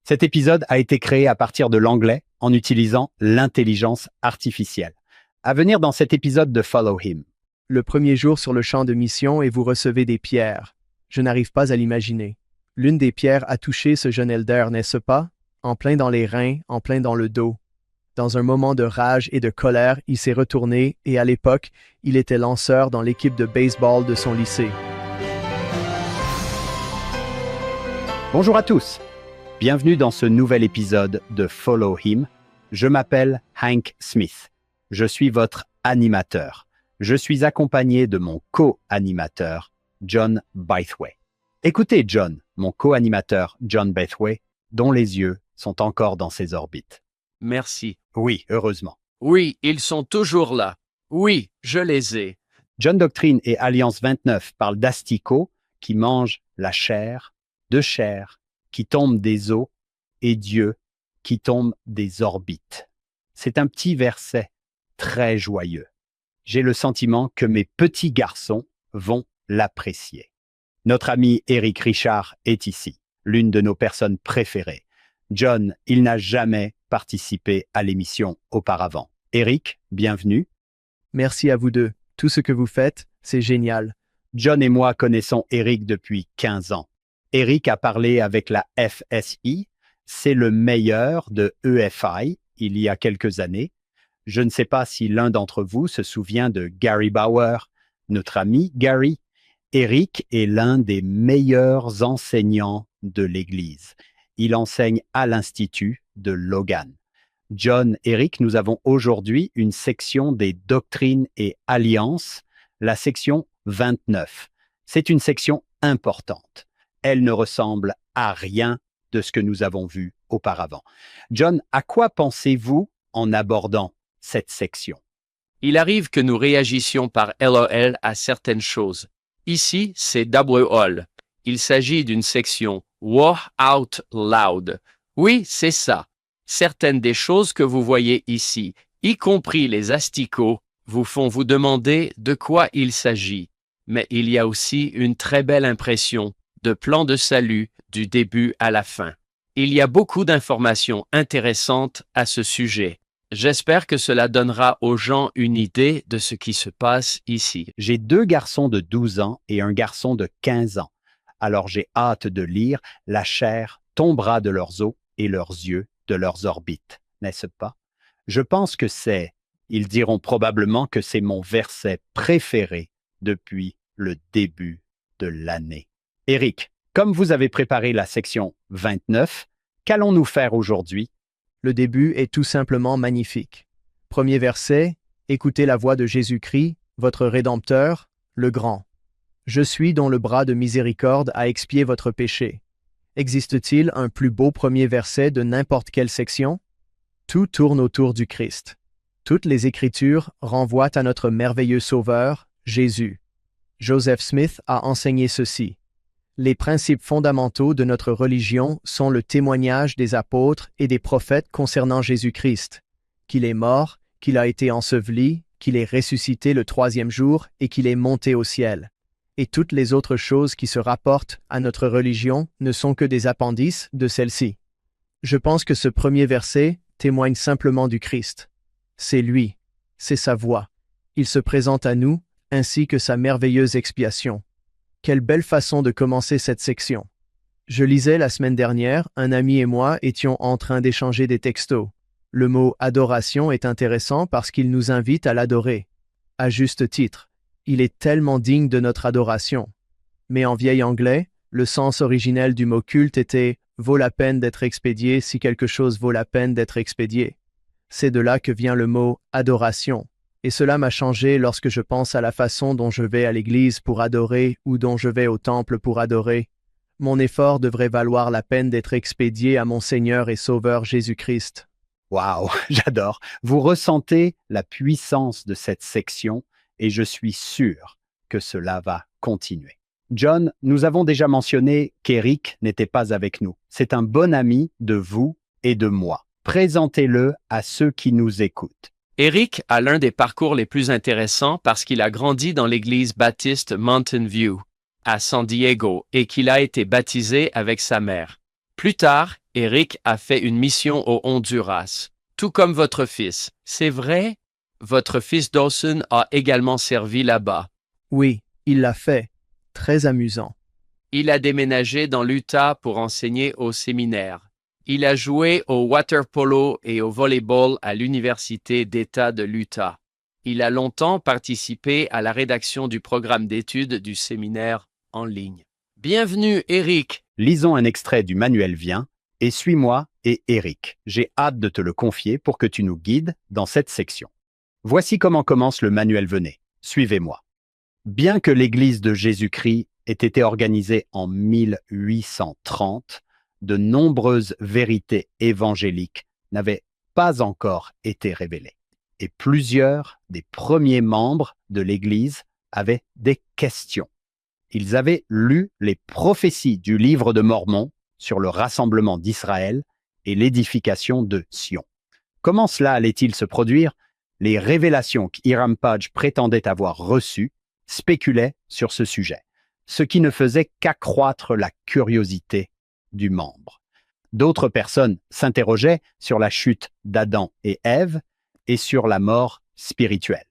Cet épisode a été créé à partir de l'anglais en utilisant l'intelligence artificielle. À venir dans cet épisode de Follow Him. Le premier jour sur le champ de mission et vous recevez des pierres. Je n'arrive pas à l'imaginer. L'une des pierres a touché ce jeune elder, n'est-ce pas? En plein dans les reins, en plein dans le dos. Dans un moment de rage et de colère, il s'est retourné et à l'époque, il était lanceur dans l'équipe de baseball de son lycée. Bonjour à tous. Bienvenue dans ce nouvel épisode de Follow Him. Je m'appelle Hank Smith. Je suis votre animateur. Je suis accompagné de mon co-animateur, John Bythway. Écoutez John, mon co-animateur John Bythway, dont les yeux sont encore dans ses orbites. Merci. Oui, heureusement. Oui, ils sont toujours là. Oui, je les ai. John Doctrine et Alliance 29 parlent d'asticots qui mangent la chair, de chair, qui tombe des eaux, et Dieu qui tombe des orbites. C'est un petit verset très joyeux. J'ai le sentiment que mes petits garçons vont l'apprécier. Notre ami Éric Richard est ici, l'une de nos personnes préférées. John, il n'a jamais participé à l'émission auparavant. Éric, bienvenue. Merci à vous deux. Tout ce que vous faites, c'est génial. John et moi connaissons Éric depuis 15 ans. Éric a parlé avec la FSI, c'est le meilleur de EFI il y a quelques années. Je ne sais pas si l'un d'entre vous se souvient de Gary Bauer, notre ami Gary. Éric est l'un des meilleurs enseignants de l'Église. Il enseigne à l'Institut de Logan. John, Éric, nous avons aujourd'hui une section des doctrines et alliances, la section 29. C'est une section importante. Elle ne ressemble à rien de ce que nous avons vu auparavant. John, à quoi pensez-vous en abordant cette section? Il arrive que nous réagissions par LOL à certaines choses. Ici, c'est WOL. Il s'agit d'une section War Out Loud. Oui, c'est ça. Certaines des choses que vous voyez ici, y compris les asticots, vous font vous demander de quoi il s'agit. Mais il y a aussi une très belle impression de plan de salut du début à la fin. Il y a beaucoup d'informations intéressantes à ce sujet. J'espère que cela donnera aux gens une idée de ce qui se passe ici. J'ai 2 garçons de 12 ans et un garçon de 15 ans. Alors j'ai hâte de lire « La chair tombera de leurs os et leurs yeux de leurs orbites », n'est-ce pas? Je pense que ils diront probablement que c'est mon verset préféré depuis le début de l'année. Éric, comme vous avez préparé la section 29, qu'allons-nous faire aujourd'hui? Le début est tout simplement magnifique. Premier verset, écoutez la voix de Jésus-Christ, votre Rédempteur, le Grand. Je suis dont le bras de miséricorde a expié votre péché. Existe-t-il un plus beau premier verset de n'importe quelle section? Tout tourne autour du Christ. Toutes les Écritures renvoient à notre merveilleux Sauveur, Jésus. Joseph Smith a enseigné ceci. Les principes fondamentaux de notre religion sont le témoignage des apôtres et des prophètes concernant Jésus-Christ, qu'il est mort, qu'il a été enseveli, qu'il est ressuscité le 3e jour et qu'il est monté au ciel. Et toutes les autres choses qui se rapportent à notre religion ne sont que des appendices de celle-ci. Je pense que ce premier verset témoigne simplement du Christ. C'est lui, c'est sa voix. Il se présente à nous, ainsi que sa merveilleuse expiation. Quelle belle façon de commencer cette section. Je lisais la semaine dernière, un ami et moi étions en train d'échanger des textos. Le mot « adoration » est intéressant parce qu'il nous invite à l'adorer. À juste titre. Il est tellement digne de notre adoration. Mais en vieil anglais, le sens originel du mot culte était « vaut la peine d'être expédié si quelque chose vaut la peine d'être expédié ». C'est de là que vient le mot « adoration ». Et cela m'a changé lorsque je pense à la façon dont je vais à l'église pour adorer ou dont je vais au temple pour adorer. Mon effort devrait valoir la peine d'être expédié à mon Seigneur et Sauveur Jésus-Christ. Waouh, j'adore. Vous ressentez la puissance de cette section et je suis sûr que cela va continuer. John, nous avons déjà mentionné qu'Éric n'était pas avec nous. C'est un bon ami de vous et de moi. Présentez-le à ceux qui nous écoutent. Éric a l'un des parcours les plus intéressants parce qu'il a grandi dans l'église baptiste Mountain View, à San Diego, et qu'il a été baptisé avec sa mère. Plus tard, Eric a fait une mission au Honduras, tout comme votre fils. C'est vrai? Votre fils Dawson a également servi là-bas. Oui, il l'a fait. Très amusant. Il a déménagé dans l'Utah pour enseigner au séminaire. Il a joué au water polo et au volleyball à l'Université d'État de l'Utah. Il a longtemps participé à la rédaction du programme d'études du séminaire en ligne. Bienvenue, Eric. Lisons un extrait du manuel Viens et suis-moi et Eric. J'ai hâte de te le confier pour que tu nous guides dans cette section. Voici comment commence le manuel Venez. Suivez-moi. Bien que l'Église de Jésus-Christ ait été organisée en 1830, de nombreuses vérités évangéliques n'avaient pas encore été révélées. Et plusieurs des premiers membres de l'Église avaient des questions. Ils avaient lu les prophéties du livre de Mormon sur le rassemblement d'Israël et l'édification de Sion. Comment cela allait-il se produire? Les révélations qu'Hiram Pudge prétendait avoir reçues spéculaient sur ce sujet, ce qui ne faisait qu'accroître la curiosité du membre. D'autres personnes s'interrogeaient sur la chute d'Adam et Ève et sur la mort spirituelle.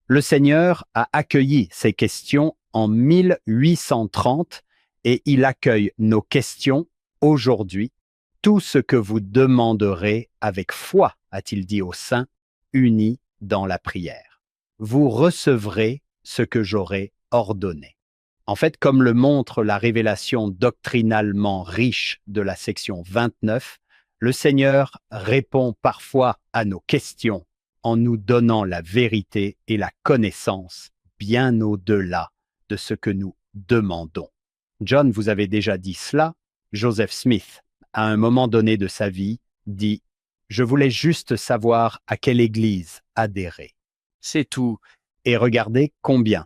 Le Seigneur a accueilli ces questions en 1830 et il accueille nos questions aujourd'hui. Tout ce que vous demanderez avec foi, a-t-il dit aux saints, unis dans la prière. Vous recevrez ce que j'aurai ordonné. En fait, comme le montre la révélation doctrinalement riche de la section 29, le Seigneur répond parfois à nos questions en nous donnant la vérité et la connaissance bien au-delà de ce que nous demandons. John vous avez déjà dit cela. Joseph Smith, à un moment donné de sa vie, dit « Je voulais juste savoir à quelle église adhérer. » C'est tout. Et regardez combien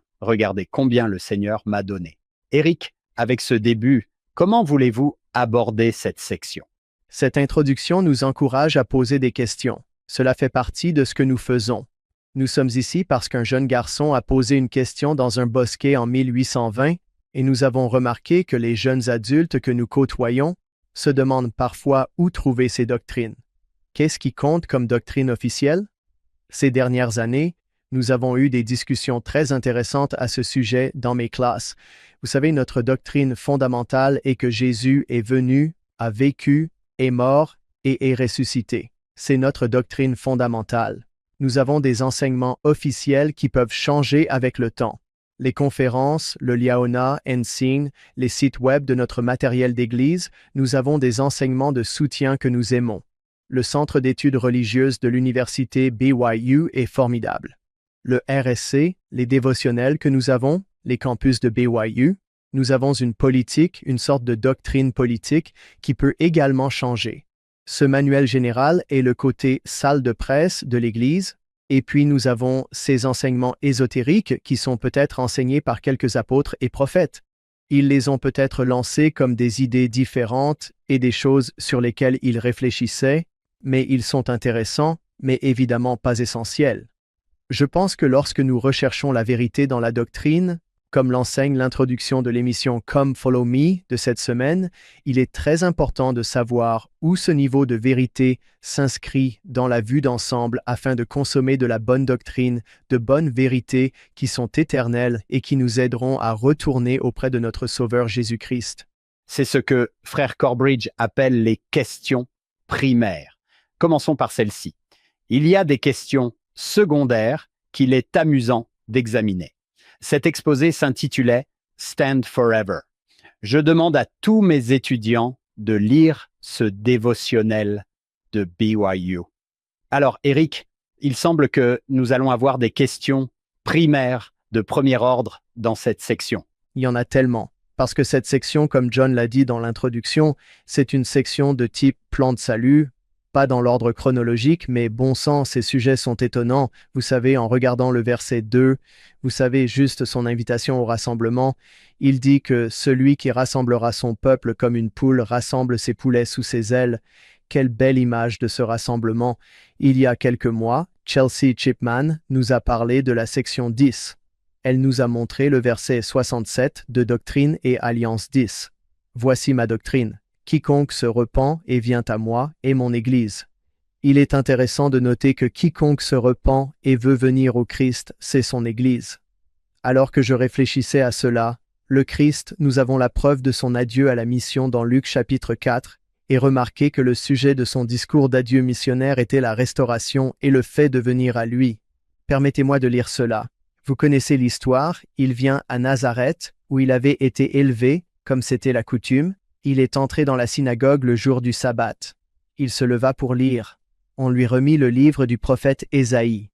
le Seigneur m'a donné. Eric, avec ce début, comment voulez-vous aborder cette section? Cette introduction nous encourage à poser des questions. Cela fait partie de ce que nous faisons. Nous sommes ici parce qu'un jeune garçon a posé une question dans un bosquet en 1820 et nous avons remarqué que les jeunes adultes que nous côtoyons se demandent parfois où trouver ces doctrines. Qu'est-ce qui compte comme doctrine officielle? Ces dernières années, nous avons eu des discussions très intéressantes à ce sujet dans mes classes. Vous savez, notre doctrine fondamentale est que Jésus est venu, a vécu, est mort et est ressuscité. C'est notre doctrine fondamentale. Nous avons des enseignements officiels qui peuvent changer avec le temps. Les conférences, le Liaona, Ensign, les sites web de notre matériel d'église, nous avons des enseignements de soutien que nous aimons. Le centre d'études religieuses de l'université BYU est formidable. Le RSC, les dévotionnels que nous avons, les campus de BYU, nous avons une politique, une sorte de doctrine politique qui peut également changer. Ce manuel général est le côté salle de presse de l'Église, et puis nous avons ces enseignements ésotériques qui sont peut-être enseignés par quelques apôtres et prophètes. Ils les ont peut-être lancés comme des idées différentes et des choses sur lesquelles ils réfléchissaient, mais ils sont intéressants, mais évidemment pas essentiels. Je pense que lorsque nous recherchons la vérité dans la doctrine, comme l'enseigne l'introduction de l'émission Come Follow Me de cette semaine, il est très important de savoir où ce niveau de vérité s'inscrit dans la vue d'ensemble afin de consommer de la bonne doctrine, de bonnes vérités qui sont éternelles et qui nous aideront à retourner auprès de notre Sauveur Jésus-Christ. C'est ce que Frère Corbridge appelle les questions primaires. Commençons par celle-ci. Il y a des questions secondaires qu'il est amusant d'examiner. Cet exposé s'intitulait « Stand Forever ». Je demande à tous mes étudiants de lire ce dévotionnel de BYU. Alors, Eric, il semble que nous allons avoir des questions primaires de premier ordre dans cette section. Il y en a tellement, parce que cette section, comme John l'a dit dans l'introduction, c'est une section de type plan de salut, pas dans l'ordre chronologique, mais bon sang, ces sujets sont étonnants. Vous savez, en regardant le verset 2, vous savez juste son invitation au rassemblement. Il dit que celui qui rassemblera son peuple comme une poule rassemble ses poulets sous ses ailes. Quelle belle image de ce rassemblement. Il y a quelques mois, Chelsea Chipman nous a parlé de la section 10. Elle nous a montré le verset 67 de Doctrine et Alliance 10. Voici ma doctrine, quiconque se repent et vient à moi est mon Église. Il est intéressant de noter que quiconque se repent et veut venir au Christ, c'est son Église. Alors que je réfléchissais à cela, le Christ, nous avons la preuve de son adieu à la mission dans Luc chapitre 4, et remarquez que le sujet de son discours d'adieu missionnaire était la restauration et le fait de venir à lui. Permettez-moi de lire cela. Vous connaissez l'histoire, il vient à Nazareth, où il avait été élevé, comme c'était la coutume. Il est entré dans la synagogue le jour du sabbat. Il se leva pour lire. On lui remit le livre du prophète Ésaïe.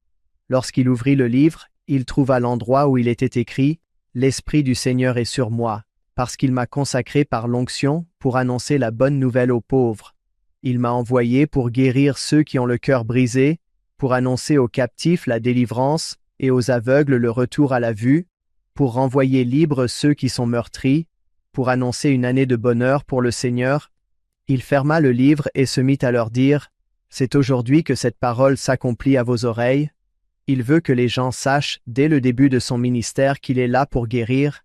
Lorsqu'il ouvrit le livre, il trouva l'endroit où il était écrit « L'Esprit du Seigneur est sur moi, parce qu'il m'a consacré par l'onction pour annoncer la bonne nouvelle aux pauvres. Il m'a envoyé pour guérir ceux qui ont le cœur brisé, pour annoncer aux captifs la délivrance et aux aveugles le retour à la vue, pour renvoyer libres ceux qui sont meurtris, pour annoncer une année de bonheur pour le Seigneur. » Il ferma le livre et se mit à leur dire « C'est aujourd'hui que cette parole s'accomplit à vos oreilles. » Il veut que les gens sachent dès le début de son ministère qu'il est là pour guérir.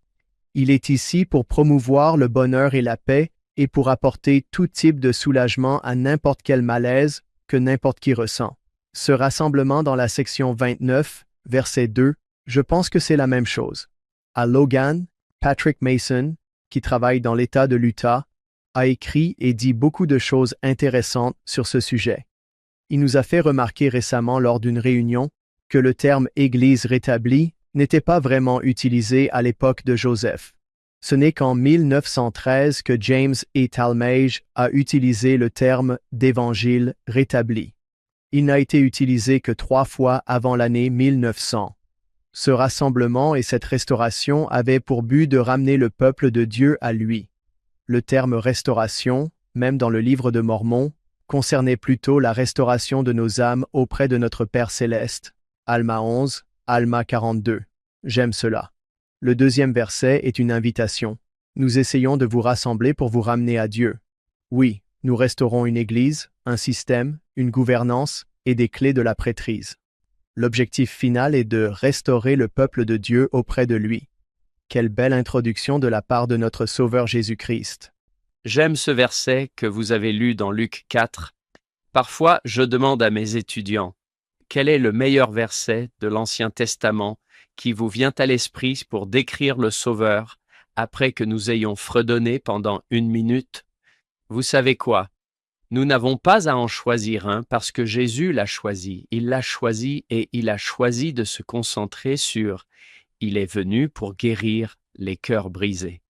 Il est ici pour promouvoir le bonheur et la paix et pour apporter tout type de soulagement à n'importe quel malaise que n'importe qui ressent. Ce rassemblement dans la section 29, verset 2, je pense que c'est la même chose. À Logan, Patrick Mason, qui travaille dans l'État de l'Utah, a écrit et dit beaucoup de choses intéressantes sur ce sujet. Il nous a fait remarquer récemment lors d'une réunion que le terme « Église rétablie » n'était pas vraiment utilisé à l'époque de Joseph. Ce n'est qu'en 1913 que James E. Talmage a utilisé le terme d'Évangile rétabli. Il n'a été utilisé que 3 fois avant l'année 1900. Ce rassemblement et cette restauration avaient pour but de ramener le peuple de Dieu à lui. Le terme « restauration », même dans le livre de Mormon, concernait plutôt la restauration de nos âmes auprès de notre Père céleste. Alma 11, Alma 42. J'aime cela. Le deuxième verset est une invitation. Nous essayons de vous rassembler pour vous ramener à Dieu. Oui, nous restaurons une église, un système, une gouvernance et des clés de la prêtrise. L'objectif final est de restaurer le peuple de Dieu auprès de lui. Quelle belle introduction de la part de notre Sauveur Jésus-Christ. J'aime ce verset que vous avez lu dans Luc 4. Parfois, je demande à mes étudiants, quel est le meilleur verset de l'Ancien Testament qui vous vient à l'esprit pour décrire le Sauveur après que nous ayons fredonné pendant 1 minute? Vous savez quoi? Nous n'avons pas à en choisir un parce que Jésus l'a choisi. Il l'a choisi et il a choisi de se concentrer sur « Il est venu pour guérir les cœurs brisés ».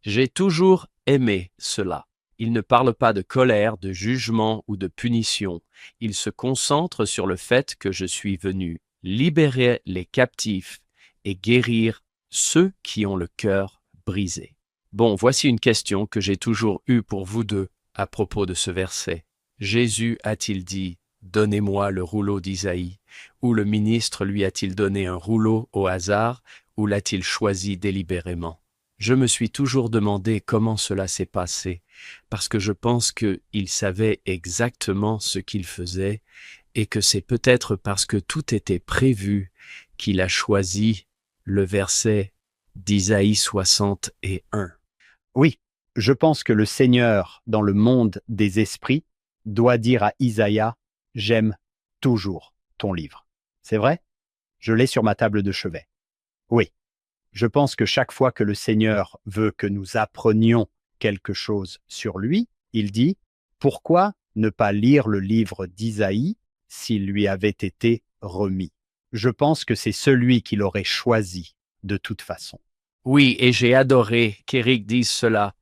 J'ai toujours aimé cela. Il ne parle pas de colère, de jugement ou de punition. Il se concentre sur le fait que je suis venu libérer les captifs et guérir ceux qui ont le cœur brisé. Bon, voici une question que j'ai toujours eue pour vous deux à propos de ce verset. Jésus a-t-il dit « Donnez-moi le rouleau d'Isaïe » ou le ministre lui a-t-il donné un rouleau au hasard ou l'a-t-il choisi délibérément? Je me suis toujours demandé comment cela s'est passé, parce que je pense qu'il savait exactement ce qu'il faisait et que c'est peut-être parce que tout était prévu qu'il a choisi le verset d'Isaïe 61. Oui, je pense que le Seigneur, dans le monde des esprits, doit dire à Isaïe « J'aime toujours ton livre ». C'est vrai? Je l'ai sur ma table de chevet. Oui. Je pense que chaque fois que le Seigneur veut que nous apprenions quelque chose sur lui, il dit « Pourquoi ne pas lire le livre d'Isaïe s'il lui avait été remis ?» Je pense que c'est celui qu'il aurait choisi de toute façon. Oui, et j'ai adoré qu'Éric dise cela.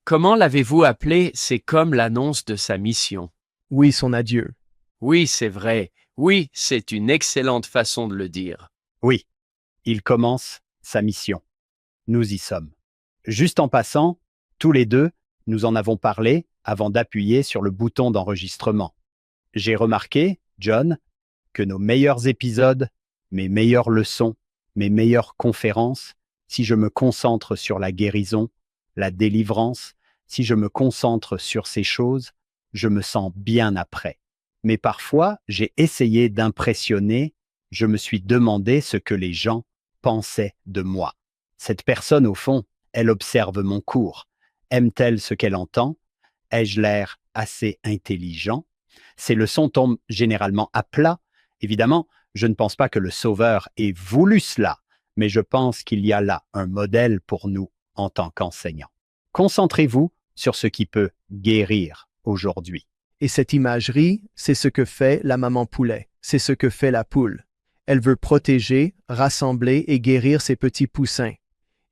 Comment l'avez-vous appelé? C'est comme l'annonce de sa mission. Oui, son adieu. Oui, c'est vrai. Oui, c'est une excellente façon de le dire. Oui, il commence sa mission. Nous y sommes. Juste en passant, tous les deux, nous en avons parlé avant d'appuyer sur le bouton d'enregistrement. J'ai remarqué, John, que nos meilleurs épisodes, mes meilleures leçons, mes meilleures conférences, si je me concentre sur la guérison, la délivrance, si je me concentre sur ces choses, je me sens bien après. Mais parfois, j'ai essayé d'impressionner, je me suis demandé ce que les gens pensait de moi. Cette personne, au fond, elle observe mon cours. Aime-t-elle ce qu'elle entend? Ai-je l'air assez intelligent? Ces leçons tombent généralement à plat. Évidemment, je ne pense pas que le Sauveur ait voulu cela, mais je pense qu'il y a là un modèle pour nous en tant qu'enseignants. Concentrez-vous sur ce qui peut guérir aujourd'hui. Et cette imagerie, c'est ce que fait la maman poulet, c'est ce que fait la poule. Elle veut protéger, rassembler et guérir ses petits poussins.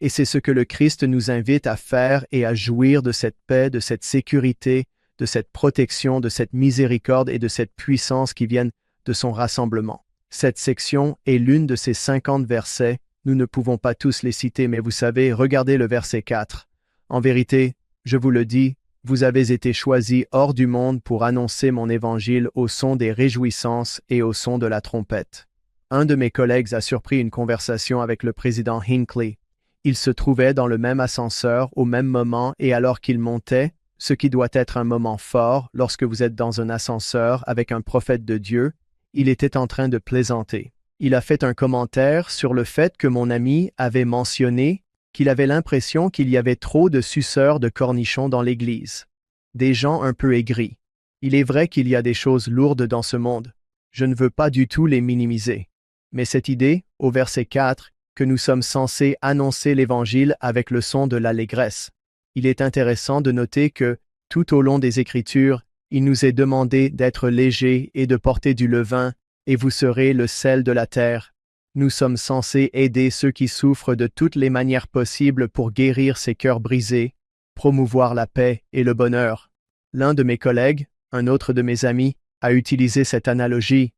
Et c'est ce que le Christ nous invite à faire et à jouir de cette paix, de cette sécurité, de cette protection, de cette miséricorde et de cette puissance qui viennent de son rassemblement. Cette section est l'une de ces 50 versets. Nous ne pouvons pas tous les citer, mais vous savez, regardez le verset 4. En vérité, je vous le dis, vous avez été choisis hors du monde pour annoncer mon évangile au son des réjouissances et au son de la trompette. Un de mes collègues a surpris une conversation avec le président Hinckley. Il se trouvait dans le même ascenseur au même moment et alors qu'il montait, ce qui doit être un moment fort lorsque vous êtes dans un ascenseur avec un prophète de Dieu, il était en train de plaisanter. Il a fait un commentaire sur le fait que mon ami avait mentionné qu'il avait l'impression qu'il y avait trop de suceurs de cornichons dans l'Église. Des gens un peu aigris. Il est vrai qu'il y a des choses lourdes dans ce monde. Je ne veux pas du tout les minimiser. Mais cette idée, au verset 4, que nous sommes censés annoncer l'Évangile avec le son de l'allégresse. Il est intéressant de noter que, tout au long des Écritures, il nous est demandé d'être légers et de porter du levain, et vous serez le sel de la terre. Nous sommes censés aider ceux qui souffrent de toutes les manières possibles pour guérir ces cœurs brisés, promouvoir la paix et le bonheur. L'un de mes collègues, un autre de mes amis, a utilisé cette analogie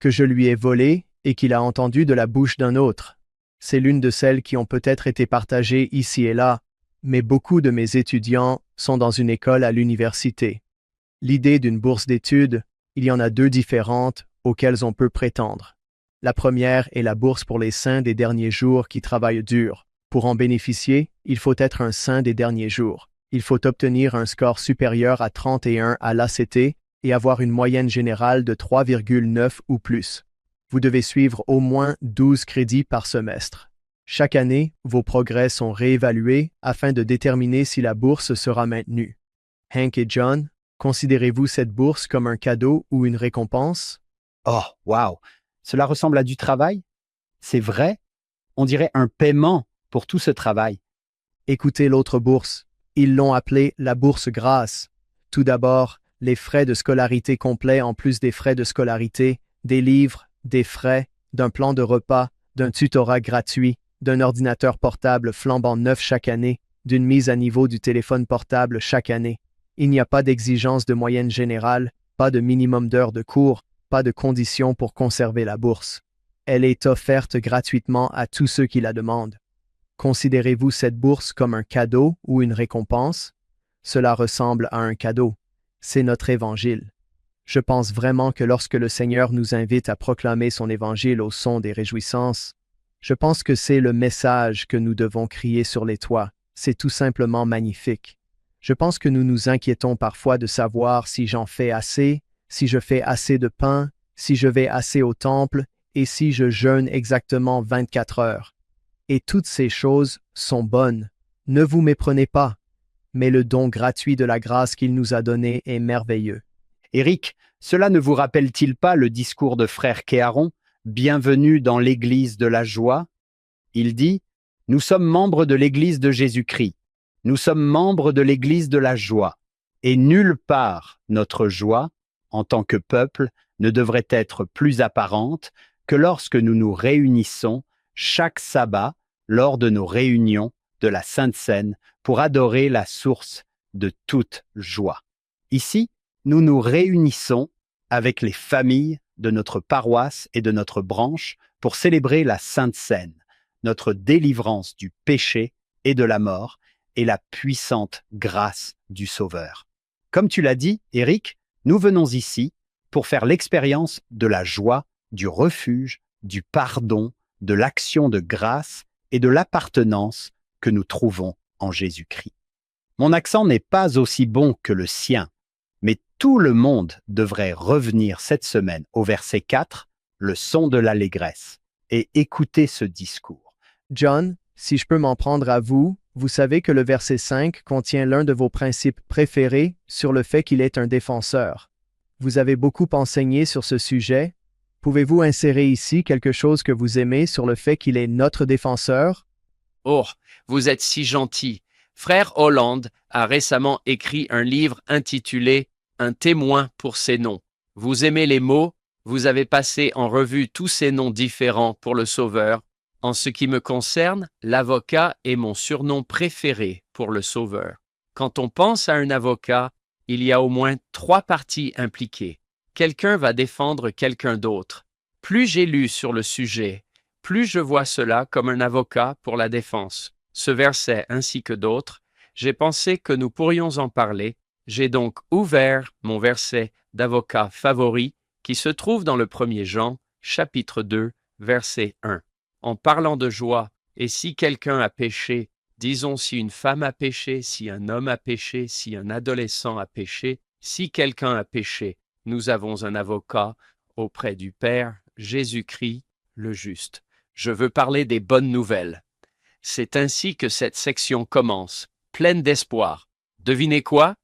que je lui ai volée et qu'il a entendue de la bouche d'un autre. C'est l'une de celles qui ont peut-être été partagées ici et là, mais beaucoup de mes étudiants sont dans une école à l'université. L'idée d'une bourse d'études, il y en a 2 différentes auxquelles on peut prétendre. La première est la bourse pour les saints des derniers jours qui travaillent dur. Pour en bénéficier, il faut être un saint des derniers jours. Il faut obtenir un score supérieur à 31 à l'ACT et avoir une moyenne générale de 3,9 ou plus. Vous devez suivre au moins 12 crédits par semestre. Chaque année, vos progrès sont réévalués afin de déterminer si la bourse sera maintenue. Hank et John, considérez-vous cette bourse comme un cadeau ou une récompense? Oh, wow! Cela ressemble à du travail? C'est vrai? On dirait un paiement pour tout ce travail. Écoutez l'autre bourse. Ils l'ont appelée la bourse grâce. Tout d'abord, les frais de scolarité complets en plus des frais de scolarité, des livres, des frais, d'un plan de repas, d'un tutorat gratuit, d'un ordinateur portable flambant neuf chaque année, d'une mise à niveau du téléphone portable chaque année. Il n'y a pas d'exigence de moyenne générale, pas de minimum d'heures de cours, pas de conditions pour conserver la bourse. Elle est offerte gratuitement à tous ceux qui la demandent. Considérez-vous cette bourse comme un cadeau ou une récompense? Cela ressemble à un cadeau. C'est notre évangile. Je pense vraiment que lorsque le Seigneur nous invite à proclamer son évangile au son des réjouissances, je pense que c'est le message que nous devons crier sur les toits. C'est tout simplement magnifique. Je pense que nous nous inquiétons parfois de savoir si j'en fais assez, si je fais assez de pain, si je vais assez au temple et si je jeûne exactement 24 heures. Et toutes ces choses sont bonnes. Ne vous méprenez pas, mais le don gratuit de la grâce qu'il nous a donné est merveilleux. Éric, cela ne vous rappelle-t-il pas le discours de frère Kéharon, bienvenue dans l'Église de la joie? Il dit, « Nous sommes membres de l'Église de Jésus-Christ. Nous sommes membres de l'Église de la joie. Et nulle part notre joie, en tant que peuple, ne devrait être plus apparente que lorsque nous nous réunissons chaque sabbat lors de nos réunions de la Sainte Seine pour adorer la source de toute joie. Ici, nous nous réunissons avec les familles de notre paroisse et de notre branche pour célébrer la Sainte Seine, notre délivrance du péché et de la mort et la puissante grâce du Sauveur. Comme tu l'as dit, Éric, nous venons ici pour faire l'expérience de la joie, du refuge, du pardon, de l'action de grâce et de l'appartenance que nous trouvons en Jésus-Christ. Mon accent n'est pas aussi bon que le sien, mais tout le monde devrait revenir cette semaine au verset 4, le son de l'allégresse, et écouter ce discours. John, Si je peux m'en prendre à vous, vous savez que le verset 5 contient l'un de vos principes préférés sur le fait qu'il est un défenseur. Vous avez beaucoup enseigné sur ce sujet. Pouvez-vous insérer ici quelque chose que vous aimez sur le fait qu'il est notre défenseur? Oh, vous êtes si gentil. Frère Holland a récemment écrit un livre intitulé « Un témoin pour ses noms ». Vous aimez les mots, vous avez passé en revue tous ces noms différents pour le Sauveur. En ce qui me concerne, l'avocat est mon surnom préféré pour le Sauveur. Quand on pense à un avocat, il y a au moins 3 parties impliquées. Quelqu'un va défendre quelqu'un d'autre. Plus j'ai lu sur le sujet, plus je vois cela comme un avocat pour la défense. Ce verset ainsi que d'autres, j'ai pensé que nous pourrions en parler. J'ai donc ouvert mon verset d'avocat favori qui se trouve dans le 1er Jean, chapitre 2, verset 1. En parlant de joie, et si quelqu'un a péché, disons si une femme a péché, si un homme a péché, si un adolescent a péché, si quelqu'un a péché, nous avons un avocat auprès du Père, Jésus-Christ, le juste. Je veux parler des bonnes nouvelles. C'est ainsi que cette section commence, pleine d'espoir. Devinez quoi?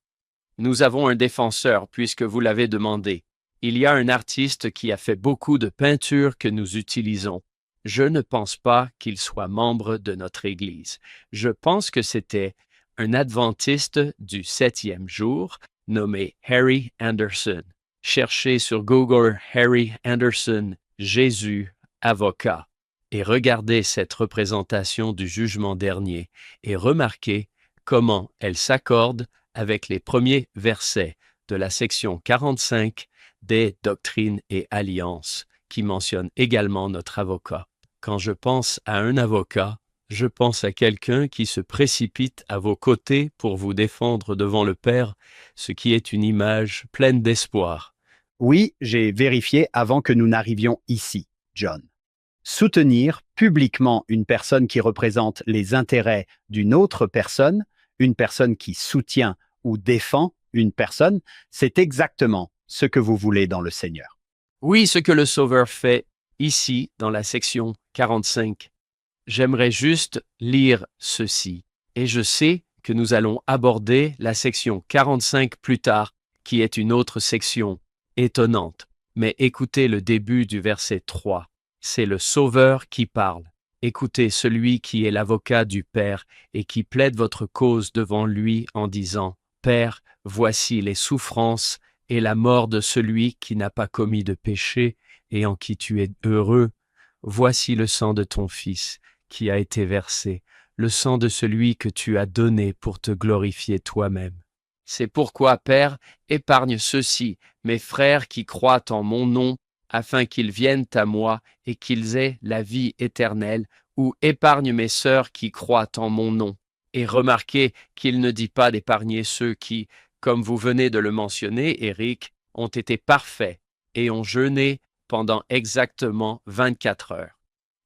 Nous avons un défenseur puisque vous l'avez demandé. Il y a un artiste qui a fait beaucoup de peintures que nous utilisons. Je ne pense pas qu'il soit membre de notre Église. Je pense que c'était un adventiste du 7e jour nommé Harry Anderson. Cherchez sur Google Harry Anderson, Jésus, avocat, et regardez cette représentation du jugement dernier et remarquez comment elle s'accorde avec les premiers versets de la section 45 des Doctrines et Alliances, qui mentionne également notre avocat. Quand je pense à un avocat, je pense à quelqu'un qui se précipite à vos côtés pour vous défendre devant le Père, ce qui est une image pleine d'espoir. Oui, j'ai vérifié avant que nous n'arrivions ici, John. Soutenir publiquement une personne qui représente les intérêts d'une autre personne, une personne qui soutient ou défend une personne, c'est exactement ce que vous voulez dans le Seigneur. Oui, ce que le Sauveur fait ici dans la section 45. J'aimerais juste lire ceci, et je sais que nous allons aborder la section 45 plus tard, qui est une autre section étonnante. Mais écoutez le début du verset 3. C'est le Sauveur qui parle. Écoutez celui qui est l'avocat du Père et qui plaide votre cause devant lui en disant « Père, voici les souffrances et la mort de celui qui n'a pas commis de péché et en qui tu es heureux. Voici le sang de ton Fils qui a été versé, le sang de celui que tu as donné pour te glorifier toi-même. C'est pourquoi, Père, épargne ceux-ci, mes frères qui croient en mon nom, afin qu'ils viennent à moi et qu'ils aient la vie éternelle, ou épargne mes sœurs qui croient en mon nom. Et remarquez qu'il ne dit pas d'épargner ceux qui, comme vous venez de le mentionner, Éric, ont été parfaits et ont jeûné pendant exactement 24 heures.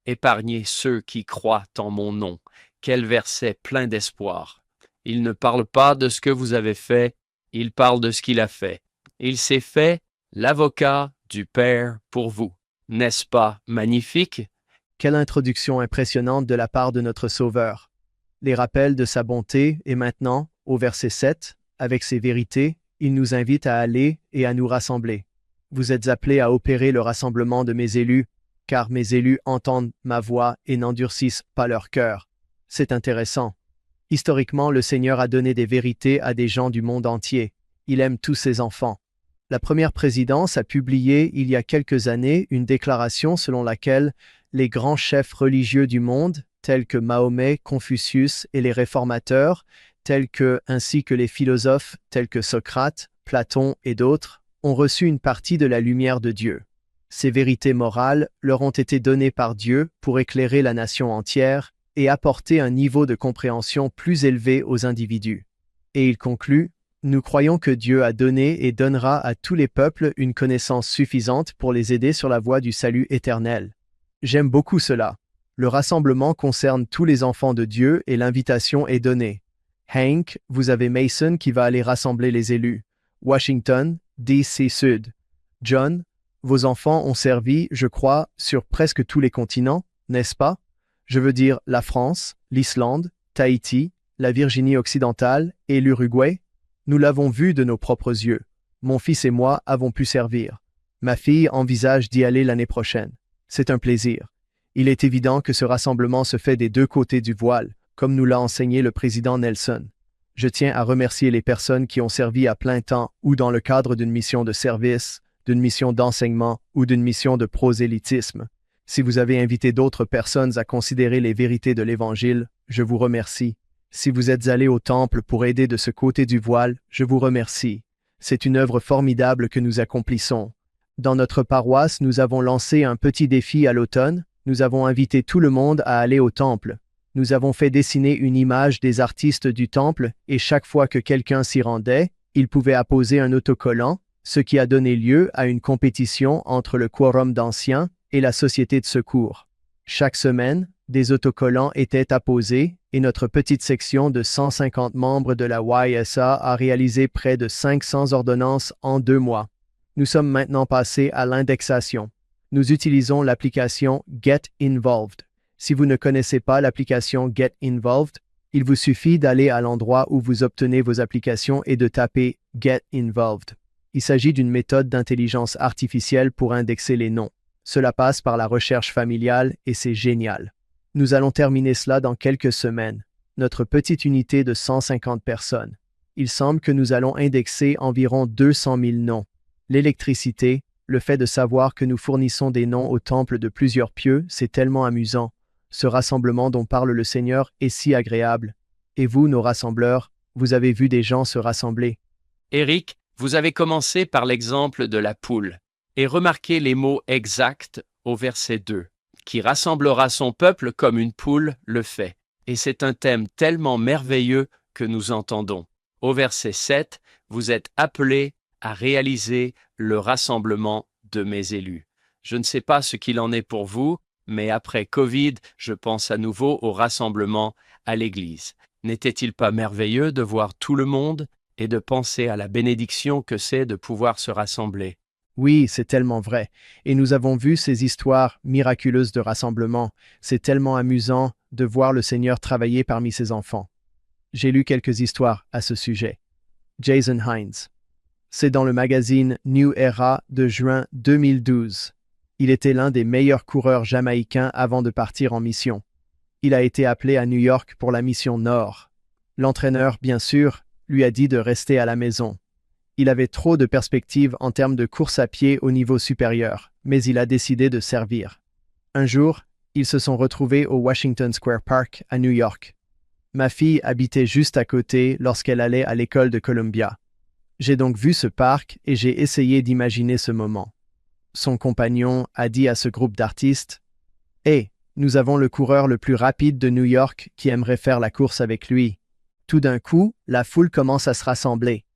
Épargnez ceux qui croient en mon nom. Quel verset plein d'espoir. Il ne parle pas de ce que vous avez fait, il parle de ce qu'il a fait. Il s'est fait l'avocat du Père pour vous. N'est-ce pas magnifique? Quelle introduction impressionnante de la part de notre Sauveur. Les rappels de sa bonté et maintenant, au verset 7, avec ses vérités, il nous invite à aller et à nous rassembler. Vous êtes appelés à opérer le rassemblement de mes élus, car mes élus entendent ma voix et n'endurcissent pas leur cœur. C'est intéressant. Historiquement, le Seigneur a donné des vérités à des gens du monde entier. Il aime tous ses enfants. La première présidence a publié il y a quelques années une déclaration selon laquelle les grands chefs religieux du monde, tels que Mahomet, Confucius et les réformateurs, ainsi que les philosophes tels que Socrate, Platon et d'autres, ont reçu une partie de la lumière de Dieu. Ces vérités morales leur ont été données par Dieu pour éclairer la nation entière et apporter un niveau de compréhension plus élevé aux individus. Et il conclut, « Nous croyons que Dieu a donné et donnera à tous les peuples une connaissance suffisante pour les aider sur la voie du salut éternel. » J'aime beaucoup cela. Le rassemblement concerne tous les enfants de Dieu et l'invitation est donnée. Hank, vous avez Mason qui va aller rassembler les élus. Washington, D.C. Sud. John, vos enfants ont servi, je crois, sur presque tous les continents, n'est-ce pas? Je veux dire la France, l'Islande, Tahiti, la Virginie occidentale et l'Uruguay. Nous l'avons vu de nos propres yeux. Mon fils et moi avons pu servir. Ma fille envisage d'y aller l'année prochaine. C'est un plaisir. Il est évident que ce rassemblement se fait des deux côtés du voile, comme nous l'a enseigné le président Nelson. Je tiens à remercier les personnes qui ont servi à plein temps ou dans le cadre d'une mission de service, d'une mission d'enseignement ou d'une mission de prosélytisme. Si vous avez invité d'autres personnes à considérer les vérités de l'Évangile, je vous remercie. Si vous êtes allés au temple pour aider de ce côté du voile, je vous remercie. C'est une œuvre formidable que nous accomplissons. Dans notre paroisse, nous avons lancé un petit défi à l'automne. Nous avons invité tout le monde à aller au temple. Nous avons fait dessiner une image des artistes du temple et chaque fois que quelqu'un s'y rendait, il pouvait apposer un autocollant, ce qui a donné lieu à une compétition entre le quorum d'anciens et la société de secours. Chaque semaine, des autocollants étaient apposés et notre petite section de 150 membres de la YSA a réalisé près de 500 ordonnances en 2 mois. Nous sommes maintenant passés à l'indexation. Nous utilisons l'application Get Involved. Si vous ne connaissez pas l'application Get Involved, il vous suffit d'aller à l'endroit où vous obtenez vos applications et de taper Get Involved. Il s'agit d'une méthode d'intelligence artificielle pour indexer les noms. Cela passe par la recherche familiale et c'est génial. Nous allons terminer cela dans quelques semaines. Notre petite unité de 150 personnes. Il semble que nous allons indexer environ 200 000 noms. L'électricité, le fait de savoir que nous fournissons des noms au temple de plusieurs pieux, c'est tellement amusant. Ce rassemblement dont parle le Seigneur est si agréable. Et vous, nos rassembleurs, vous avez vu des gens se rassembler. Éric, vous avez commencé par l'exemple de la poule. Et remarquez les mots exacts au verset 2. Qui rassemblera son peuple comme une poule le fait. Et c'est un thème tellement merveilleux que nous entendons. Au verset 7, vous êtes appelés à réaliser le rassemblement de mes élus. Je ne sais pas ce qu'il en est pour vous, mais après Covid, je pense à nouveau au rassemblement à l'Église. N'était-il pas merveilleux de voir tout le monde et de penser à la bénédiction que c'est de pouvoir se rassembler? Oui, c'est tellement vrai. Et nous avons vu ces histoires miraculeuses de rassemblement. C'est tellement amusant de voir le Seigneur travailler parmi ses enfants. J'ai lu quelques histoires à ce sujet. Jason Hines. C'est dans le magazine New Era de juin 2012. Il était l'un des meilleurs coureurs jamaïcains avant de partir en mission. Il a été appelé à New York pour la mission Nord. L'entraîneur, bien sûr, lui a dit de rester à la maison. Il avait trop de perspectives en termes de course à pied au niveau supérieur, mais il a décidé de servir. Un jour, ils se sont retrouvés au Washington Square Park à New York. Ma fille habitait juste à côté lorsqu'elle allait à l'école de Columbia. J'ai donc vu ce parc et j'ai essayé d'imaginer ce moment. Son compagnon a dit à ce groupe d'artistes « Hey, nous avons le coureur le plus rapide de New York qui aimerait faire la course avec lui. » Tout d'un coup, la foule commence à se rassembler.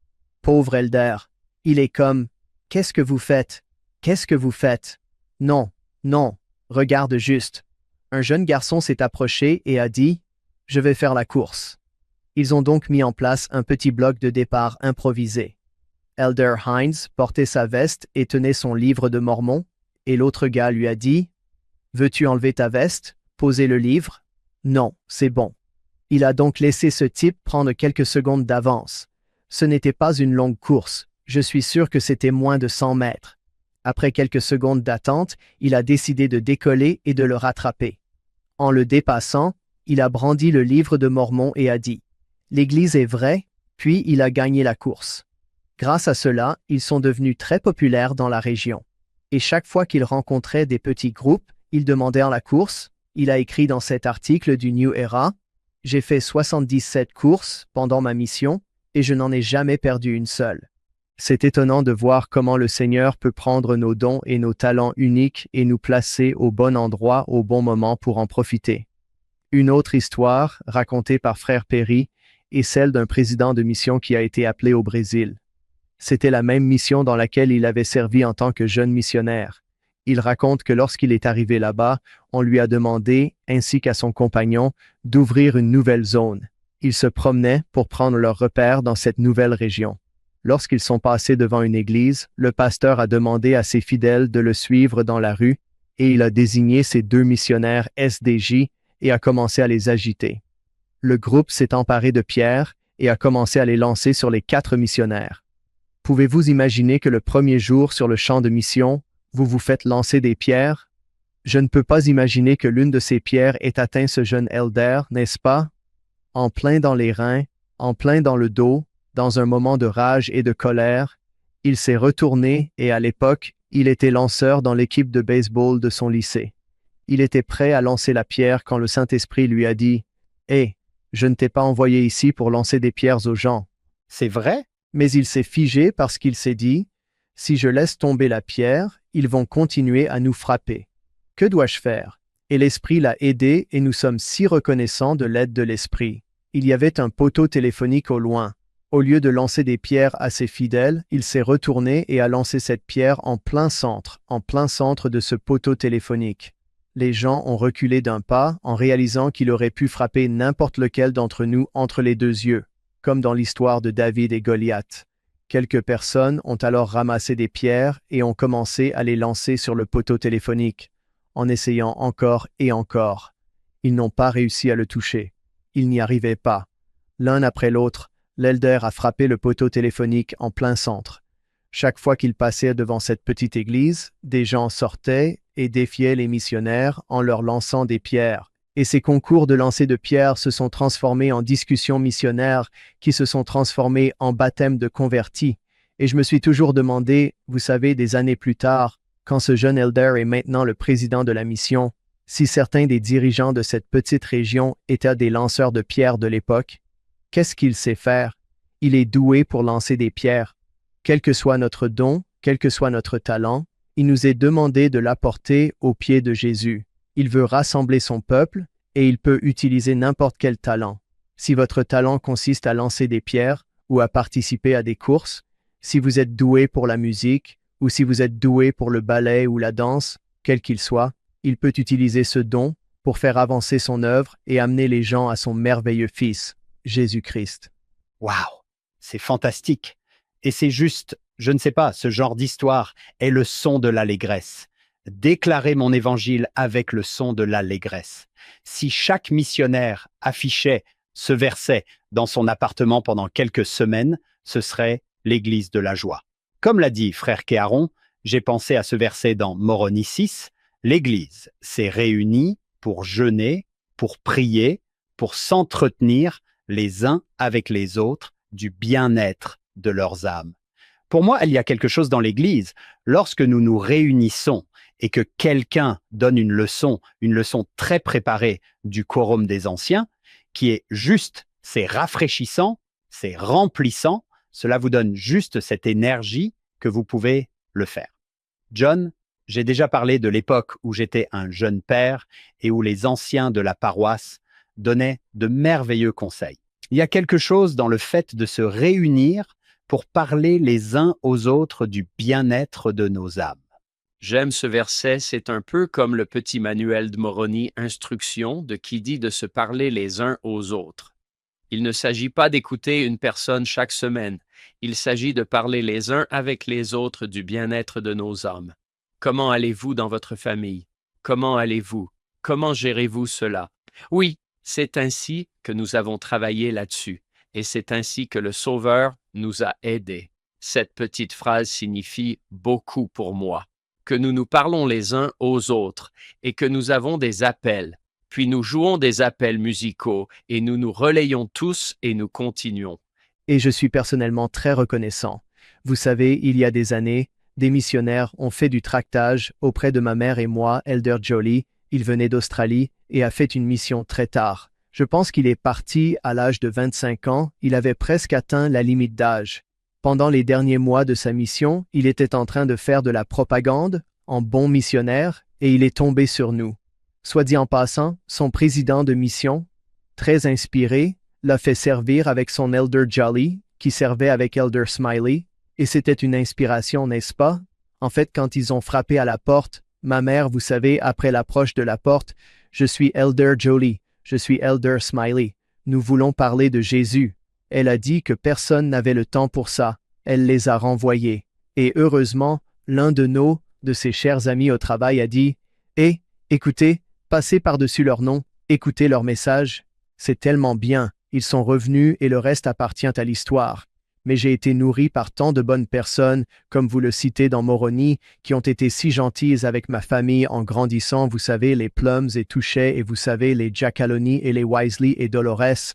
Pauvre Elder, il est comme « Qu'est-ce que vous faites? Qu'est-ce que vous faites? Non, non, regarde juste. » Un jeune garçon s'est approché et a dit « Je vais faire la course. » Ils ont donc mis en place un petit bloc de départ improvisé. Elder Hines portait sa veste et tenait son livre de Mormon, et l'autre gars lui a dit « Veux-tu enlever ta veste, poser le livre? » Non, c'est bon. Il a donc laissé ce type prendre quelques secondes d'avance. Ce n'était pas une longue course, je suis sûr que c'était moins de 100 mètres. Après quelques secondes d'attente, il a décidé de décoller et de le rattraper. En le dépassant, il a brandi le livre de Mormon et a dit « L'Église est vraie », puis il a gagné la course. Grâce à cela, ils sont devenus très populaires dans la région. Et chaque fois qu'il rencontrait des petits groupes, il demandait en la course. Il a écrit dans cet article du New Era « J'ai fait 77 courses pendant ma mission et je n'en ai jamais perdu une seule. » C'est étonnant de voir comment le Seigneur peut prendre nos dons et nos talents uniques et nous placer au bon endroit au bon moment pour en profiter. Une autre histoire, racontée par Frère Perry, est celle d'un président de mission qui a été appelé au Brésil. C'était la même mission dans laquelle il avait servi en tant que jeune missionnaire. Il raconte que lorsqu'il est arrivé là-bas, on lui a demandé, ainsi qu'à son compagnon, d'ouvrir une nouvelle zone. Ils se promenaient pour prendre leur repère dans cette nouvelle région. Lorsqu'ils sont passés devant une église, le pasteur a demandé à ses fidèles de le suivre dans la rue et il a désigné ses 2 missionnaires SDJ et a commencé à les agiter. Le groupe s'est emparé de pierres et a commencé à les lancer sur les 4 missionnaires. Pouvez-vous imaginer que le premier jour sur le champ de mission, vous vous faites lancer des pierres? Je ne peux pas imaginer que l'une de ces pierres ait atteint ce jeune elder, n'est-ce pas? En plein dans les reins, en plein dans le dos, dans un moment de rage et de colère, il s'est retourné et à l'époque, il était lanceur dans l'équipe de baseball de son lycée. Il était prêt à lancer la pierre quand le Saint-Esprit lui a dit « Hé, je ne t'ai pas envoyé ici pour lancer des pierres aux gens. » C'est vrai? Mais il s'est figé parce qu'il s'est dit « Si je laisse tomber la pierre, ils vont continuer à nous frapper. Que dois-je faire? » Et l'Esprit l'a aidé et nous sommes si reconnaissants de l'aide de l'Esprit. Il y avait un poteau téléphonique au loin. Au lieu de lancer des pierres à ses fidèles, il s'est retourné et a lancé cette pierre en plein centre de ce poteau téléphonique. Les gens ont reculé d'un pas en réalisant qu'il aurait pu frapper n'importe lequel d'entre nous entre les 2 yeux, comme dans l'histoire de David et Goliath. Quelques personnes ont alors ramassé des pierres et ont commencé à les lancer sur le poteau téléphonique, en essayant encore et encore. Ils n'ont pas réussi à le toucher. Ils n'y arrivaient pas. L'un après l'autre, l'elder a frappé le poteau téléphonique en plein centre. Chaque fois qu'il passait devant cette petite église, des gens sortaient et défiaient les missionnaires en leur lançant des pierres. Et ces concours de lancer de pierres se sont transformés en discussions missionnaires qui se sont transformées en baptême de convertis. Et je me suis toujours demandé, vous savez, des années plus tard, quand ce jeune elder est maintenant le président de la mission, si certains des dirigeants de cette petite région étaient des lanceurs de pierres de l'époque. Qu'est-ce qu'il sait faire? Il est doué pour lancer des pierres. Quel que soit notre don, quel que soit notre talent, il nous est demandé de l'apporter aux pieds de Jésus. Il veut rassembler son peuple et il peut utiliser n'importe quel talent. Si votre talent consiste à lancer des pierres ou à participer à des courses, si vous êtes doué pour la musique ou si vous êtes doué pour le ballet ou la danse, quel qu'il soit, il peut utiliser ce don pour faire avancer son œuvre et amener les gens à son merveilleux Fils, Jésus-Christ. Waouh, c'est fantastique. Et c'est juste, je ne sais pas, ce genre d'histoire est le son de l'allégresse. Déclarer mon évangile avec le son de l'allégresse. Si chaque missionnaire affichait ce verset dans son appartement pendant quelques semaines, ce serait l'église de la joie. Comme l'a dit frère Kéharon, j'ai pensé à ce verset dans Moroni 6, l'église s'est réunie pour jeûner, pour prier, pour s'entretenir les uns avec les autres du bien-être de leurs âmes. Pour moi, il y a quelque chose dans l'église, lorsque nous nous réunissons et que quelqu'un donne une leçon très préparée du quorum des anciens, qui est juste, c'est rafraîchissant, c'est remplissant, cela vous donne juste cette énergie que vous pouvez le faire. John, j'ai déjà parlé de l'époque où j'étais un jeune père et où les anciens de la paroisse donnaient de merveilleux conseils. Il y a quelque chose dans le fait de se réunir pour parler les uns aux autres du bien-être de nos âmes. J'aime ce verset, c'est un peu comme le petit manuel de Moroni Instruction de qui dit de se parler les uns aux autres. Il ne s'agit pas d'écouter une personne chaque semaine, il s'agit de parler les uns avec les autres du bien-être de nos âmes. Comment allez-vous dans votre famille? Comment allez-vous? Comment gérez-vous cela? Oui, c'est ainsi que nous avons travaillé là-dessus, et c'est ainsi que le Sauveur nous a aidés. Cette petite phrase signifie beaucoup pour moi. Que nous nous parlons les uns aux autres et que nous avons des appels, puis nous jouons des appels musicaux et nous nous relayons tous et nous continuons. Et je suis personnellement très reconnaissant. Vous savez, il y a des années, des missionnaires ont fait du tractage auprès de ma mère et moi, Elder Jolie. Il venait d'Australie et a fait une mission très tard. Je pense qu'il est parti à l'âge de 25 ans, il avait presque atteint la limite d'âge. Pendant les derniers mois de sa mission, il était en train de faire de la propagande, en bon missionnaire, et il est tombé sur nous. Soit dit en passant, son président de mission, très inspiré, l'a fait servir avec son Elder Jolly, qui servait avec Elder Smiley, et c'était une inspiration, n'est-ce pas? En fait, quand ils ont frappé à la porte, ma mère, vous savez, après l'approche de la porte, « Je suis Elder Jolly, je suis Elder Smiley, nous voulons parler de Jésus. » Elle a dit que personne n'avait le temps pour ça. Elle les a renvoyés. Et heureusement, l'un de ses chers amis au travail a dit « Hé, écoutez, passez par-dessus leur nom, Écoutez leur message. C'est tellement bien. Ils sont revenus et le reste appartient à l'histoire. Mais j'ai été nourri par tant de bonnes personnes, comme vous le citez dans Moroni, qui ont été si gentilles avec ma famille en grandissant, vous savez, les Plums et Touchet, et vous savez, les Giacaloni et les Wisely et Dolores.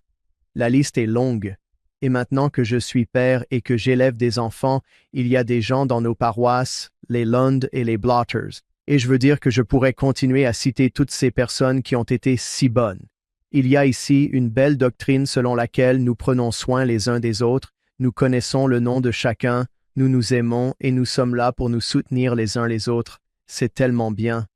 La liste est longue. Et maintenant que je suis père et que j'élève des enfants, il y a des gens dans nos paroisses, les Lund et les Blotters. Et je veux dire que je pourrais continuer à citer toutes ces personnes qui ont été si bonnes. Il y a ici une belle doctrine selon laquelle nous prenons soin les uns des autres, nous connaissons le nom de chacun, nous nous aimons et nous sommes là pour nous soutenir les uns les autres. C'est tellement bien.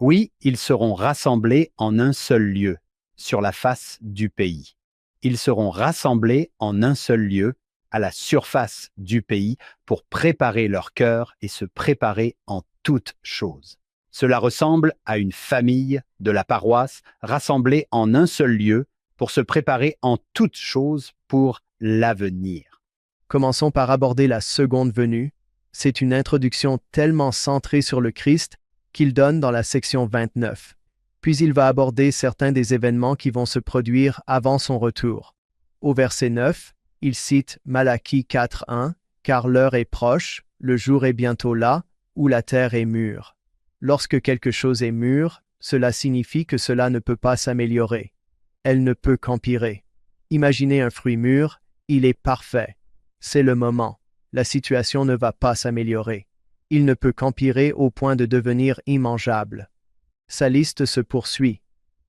Oui, ils seront rassemblés en un seul lieu, sur la face du pays. Ils seront rassemblés en un seul lieu, à la surface du pays, pour préparer leur cœur et se préparer en toutes choses. Cela ressemble à une famille de la paroisse rassemblée en un seul lieu pour se préparer en toutes choses pour l'avenir. Commençons par aborder la seconde venue. C'est une introduction tellement centrée sur le Christ qu'il donne dans la section 29. Puis il va aborder certains des événements qui vont se produire avant son retour. Au verset 9, il cite Malachie 4.1 « Car l'heure est proche, le jour est bientôt là, où la terre est mûre. » Lorsque quelque chose est mûr, cela signifie que cela ne peut pas s'améliorer. Elle ne peut qu'empirer. Imaginez un fruit mûr, il est parfait. C'est le moment. La situation ne va pas s'améliorer. Il ne peut qu'empirer au point de devenir immangeable. Sa liste se poursuit.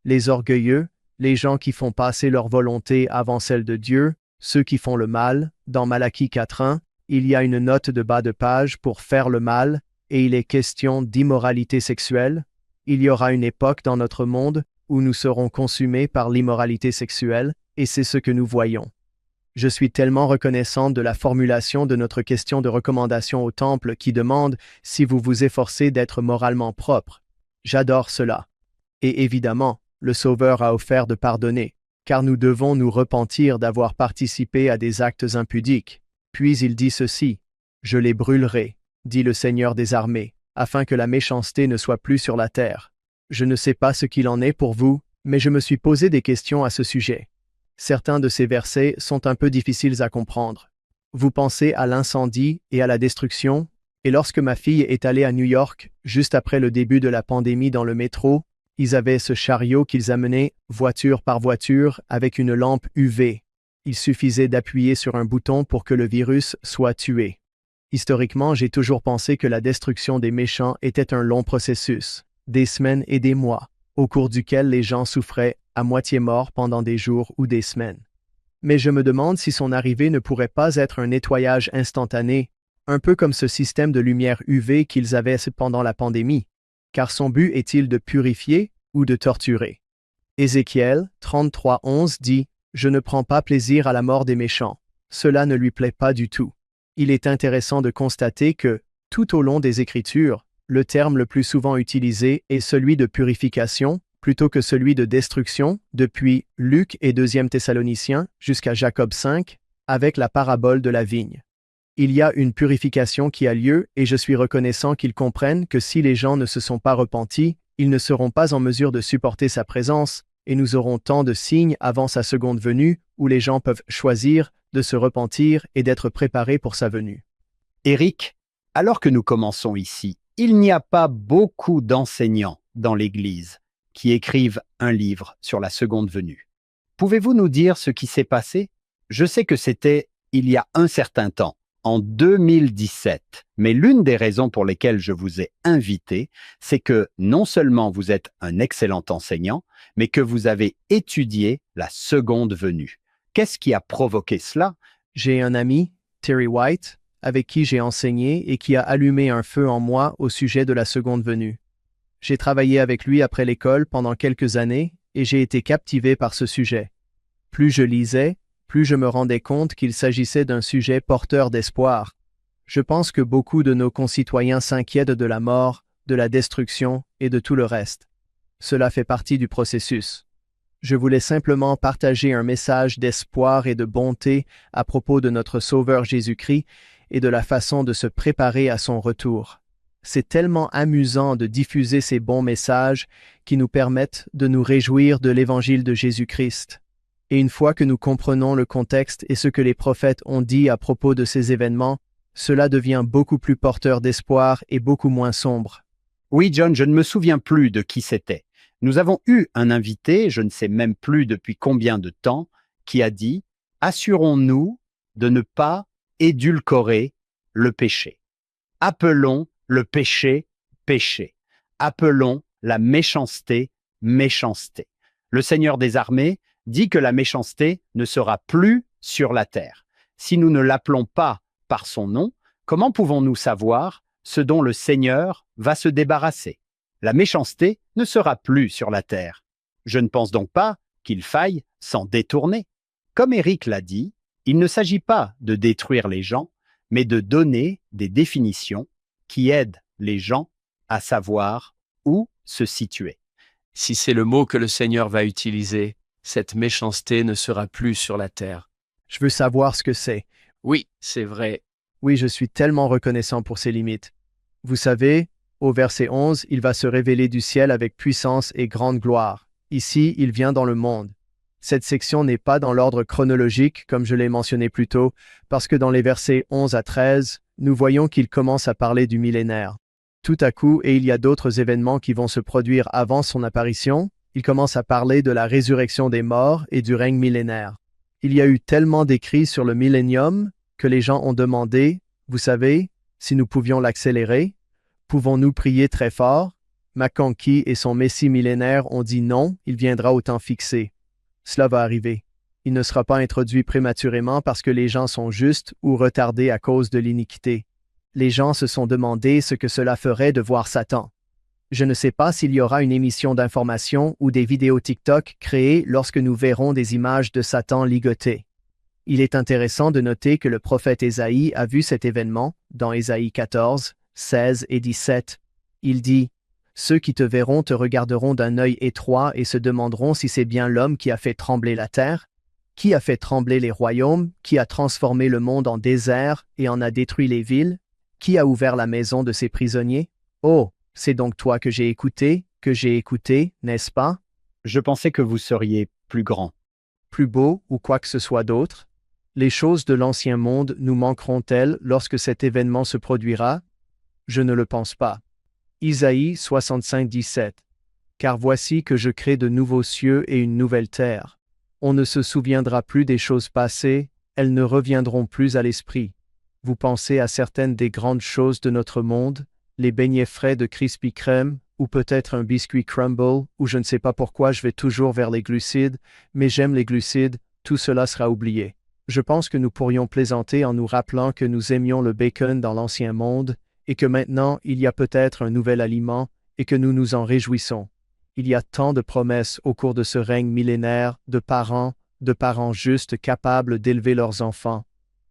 Les orgueilleux, les gens qui font passer leur volonté avant celle de Dieu, ceux qui font le mal, dans Malachie 4.1, il y a une note de bas de page pour faire le mal, et il est question d'immoralité sexuelle. Il y aura une époque dans notre monde où nous serons consumés par l'immoralité sexuelle, et c'est ce que nous voyons. Je suis tellement reconnaissante de la formulation de notre question de recommandation au temple qui demande si vous vous efforcez d'être moralement propre. J'adore cela. Et évidemment, le Sauveur a offert de pardonner, car nous devons nous repentir d'avoir participé à des actes impudiques. Puis il dit ceci, « Je les brûlerai, dit le Seigneur des armées, afin que la méchanceté ne soit plus sur la terre. » Je ne sais pas ce qu'il en est pour vous, mais je me suis posé des questions à ce sujet. Certains de ces versets sont un peu difficiles à comprendre. Vous pensez à l'incendie et à la destruction, et lorsque ma fille est allée à New York, juste après le début de la pandémie dans le métro, ils avaient ce chariot qu'ils amenaient, voiture par voiture, avec une lampe UV. Il suffisait d'appuyer sur un bouton pour que le virus soit tué. Historiquement, j'ai toujours pensé que la destruction des méchants était un long processus, des semaines et des mois, au cours duquel les gens souffraient à moitié morts pendant des jours ou des semaines. Mais je me demande si son arrivée ne pourrait pas être un nettoyage instantané, un peu comme ce système de lumière UV qu'ils avaient pendant la pandémie, car son but est-il de purifier ou de torturer? Ézéchiel 33.11 dit « Je ne prends pas plaisir à la mort des méchants. Cela ne lui plaît pas du tout. » Il est intéressant de constater que, tout au long des Écritures, le terme le plus souvent utilisé est celui de purification, plutôt que celui de destruction, depuis Luc et 2 Thessaloniciens jusqu'à Jacob 5, avec la parabole de la vigne. Il y a une purification qui a lieu et je suis reconnaissant qu'ils comprennent que si les gens ne se sont pas repentis, ils ne seront pas en mesure de supporter sa présence et nous aurons tant de signes avant sa seconde venue où les gens peuvent choisir de se repentir et d'être préparés pour sa venue. Éric, alors que nous commençons ici, il n'y a pas beaucoup d'enseignants dans l'Église qui écrivent un livre sur la seconde venue. Pouvez-vous nous dire ce qui s'est passé? Je sais que c'était il y a un certain temps, en 2017, mais l'une des raisons pour lesquelles je vous ai invité, c'est que non seulement vous êtes un excellent enseignant, mais que vous avez étudié la seconde venue. Qu'est-ce qui a provoqué cela? J'ai un ami, Terry White, avec qui j'ai enseigné et qui a allumé un feu en moi au sujet de la seconde venue. J'ai travaillé avec lui après l'école pendant quelques années et j'ai été captivé par ce sujet. Plus je lisais, plus je me rendais compte qu'il s'agissait d'un sujet porteur d'espoir. Je pense que beaucoup de nos concitoyens s'inquiètent de la mort, de la destruction et de tout le reste. Cela fait partie du processus. Je voulais simplement partager un message d'espoir et de bonté à propos de notre Sauveur Jésus-Christ et de la façon de se préparer à son retour. C'est tellement amusant de diffuser ces bons messages qui nous permettent de nous réjouir de l'évangile de Jésus-Christ. Et une fois que nous comprenons le contexte et ce que les prophètes ont dit à propos de ces événements, cela devient beaucoup plus porteur d'espoir et beaucoup moins sombre. Oui, John, je ne me souviens plus de qui c'était. Nous avons eu un invité, je ne sais même plus depuis combien de temps, qui a dit « Assurons-nous de ne pas édulcorer le péché. Appelons le péché, péché. Appelons la méchanceté, méchanceté. » Le Seigneur des armées dit que la méchanceté ne sera plus sur la terre. Si nous ne l'appelons pas par son nom, comment pouvons-nous savoir ce dont le Seigneur va se débarrasser? La méchanceté ne sera plus sur la terre. Je ne pense donc pas qu'il faille s'en détourner. Comme Éric l'a dit, il ne s'agit pas de détruire les gens, mais de donner des définitions qui aident les gens à savoir où se situer. Si c'est le mot que le Seigneur va utiliser, cette méchanceté ne sera plus sur la terre. Je veux savoir ce que c'est. Oui, c'est vrai. Oui, je suis tellement reconnaissant pour ses limites. Vous savez, au verset 11, il va se révéler du ciel avec puissance et grande gloire. Ici, il vient dans le monde. Cette section n'est pas dans l'ordre chronologique, comme je l'ai mentionné plus tôt, parce que dans les versets 11 à 13, nous voyons qu'il commence à parler du millénaire. Tout à coup, et il y a d'autres événements qui vont se produire avant son apparition, il commence à parler de la résurrection des morts et du règne millénaire. Il y a eu tellement d'écrits sur le millénium que les gens ont demandé, vous savez, si nous pouvions l'accélérer, pouvons-nous prier très fort? McConkie et son Messie millénaire ont dit non, il viendra au temps fixé. Cela va arriver. Il ne sera pas introduit prématurément parce que les gens sont justes ou retardés à cause de l'iniquité. Les gens se sont demandé ce que cela ferait de voir Satan. Je ne sais pas s'il y aura une émission d'information ou des vidéos TikTok créées lorsque nous verrons des images de Satan ligoté. Il est intéressant de noter que le prophète Ésaïe a vu cet événement dans Ésaïe 14, 16 et 17. Il dit « Ceux qui te verront te regarderont d'un œil étroit et se demanderont si c'est bien l'homme qui a fait trembler la terre, qui a fait trembler les royaumes, qui a transformé le monde en désert et en a détruit les villes, qui a ouvert la maison de ses prisonniers? Oh, c'est donc toi que j'ai écouté, n'est-ce pas? Je pensais que vous seriez plus grand. Plus beau ou quoi que ce soit d'autre? Les choses de l'ancien monde nous manqueront-elles lorsque cet événement se produira? Je ne le pense pas. Isaïe 65, 17. Car voici que je crée de nouveaux cieux et une nouvelle terre. On ne se souviendra plus des choses passées, elles ne reviendront plus à l'esprit. Vous pensez à certaines des grandes choses de notre monde, les beignets frais de Krispy Kreme, ou peut-être un biscuit crumble, ou je ne sais pas pourquoi je vais toujours vers les glucides, mais j'aime les glucides, tout cela sera oublié. Je pense que nous pourrions plaisanter en nous rappelant que nous aimions le bacon dans l'ancien monde, et que maintenant il y a peut-être un nouvel aliment, et que nous nous en réjouissons. Il y a tant de promesses au cours de ce règne millénaire, de parents justes capables d'élever leurs enfants.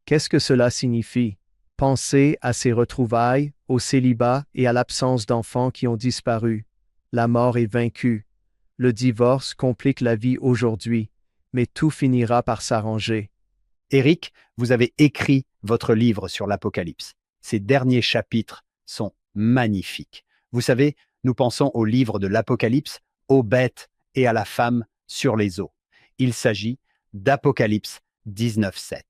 Qu'est-ce que cela signifie? Pensez à ces retrouvailles, au célibat et à l'absence d'enfants qui ont disparu. La mort est vaincue. Le divorce complique la vie aujourd'hui, mais tout finira par s'arranger. Éric, vous avez écrit votre livre sur l'Apocalypse. Ces derniers chapitres sont magnifiques. Vous savez, nous pensons au livre de l'Apocalypse, aux bêtes et à la femme sur les eaux. Il s'agit d'Apocalypse 19:7.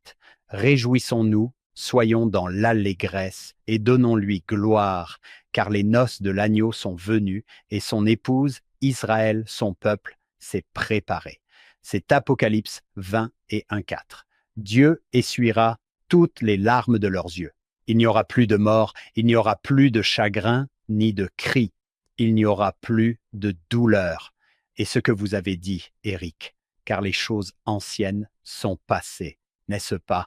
Réjouissons-nous, soyons dans l'allégresse et donnons-lui gloire, car les noces de l'agneau sont venues et son épouse, Israël, son peuple, s'est préparé. C'est Apocalypse 20 et 1:4. Dieu essuiera toutes les larmes de leurs yeux. Il n'y aura plus de mort, il n'y aura plus de chagrin ni de cris, il n'y aura plus de douleur. Et ce que vous avez dit, Éric, car les choses anciennes sont passées, n'est-ce pas?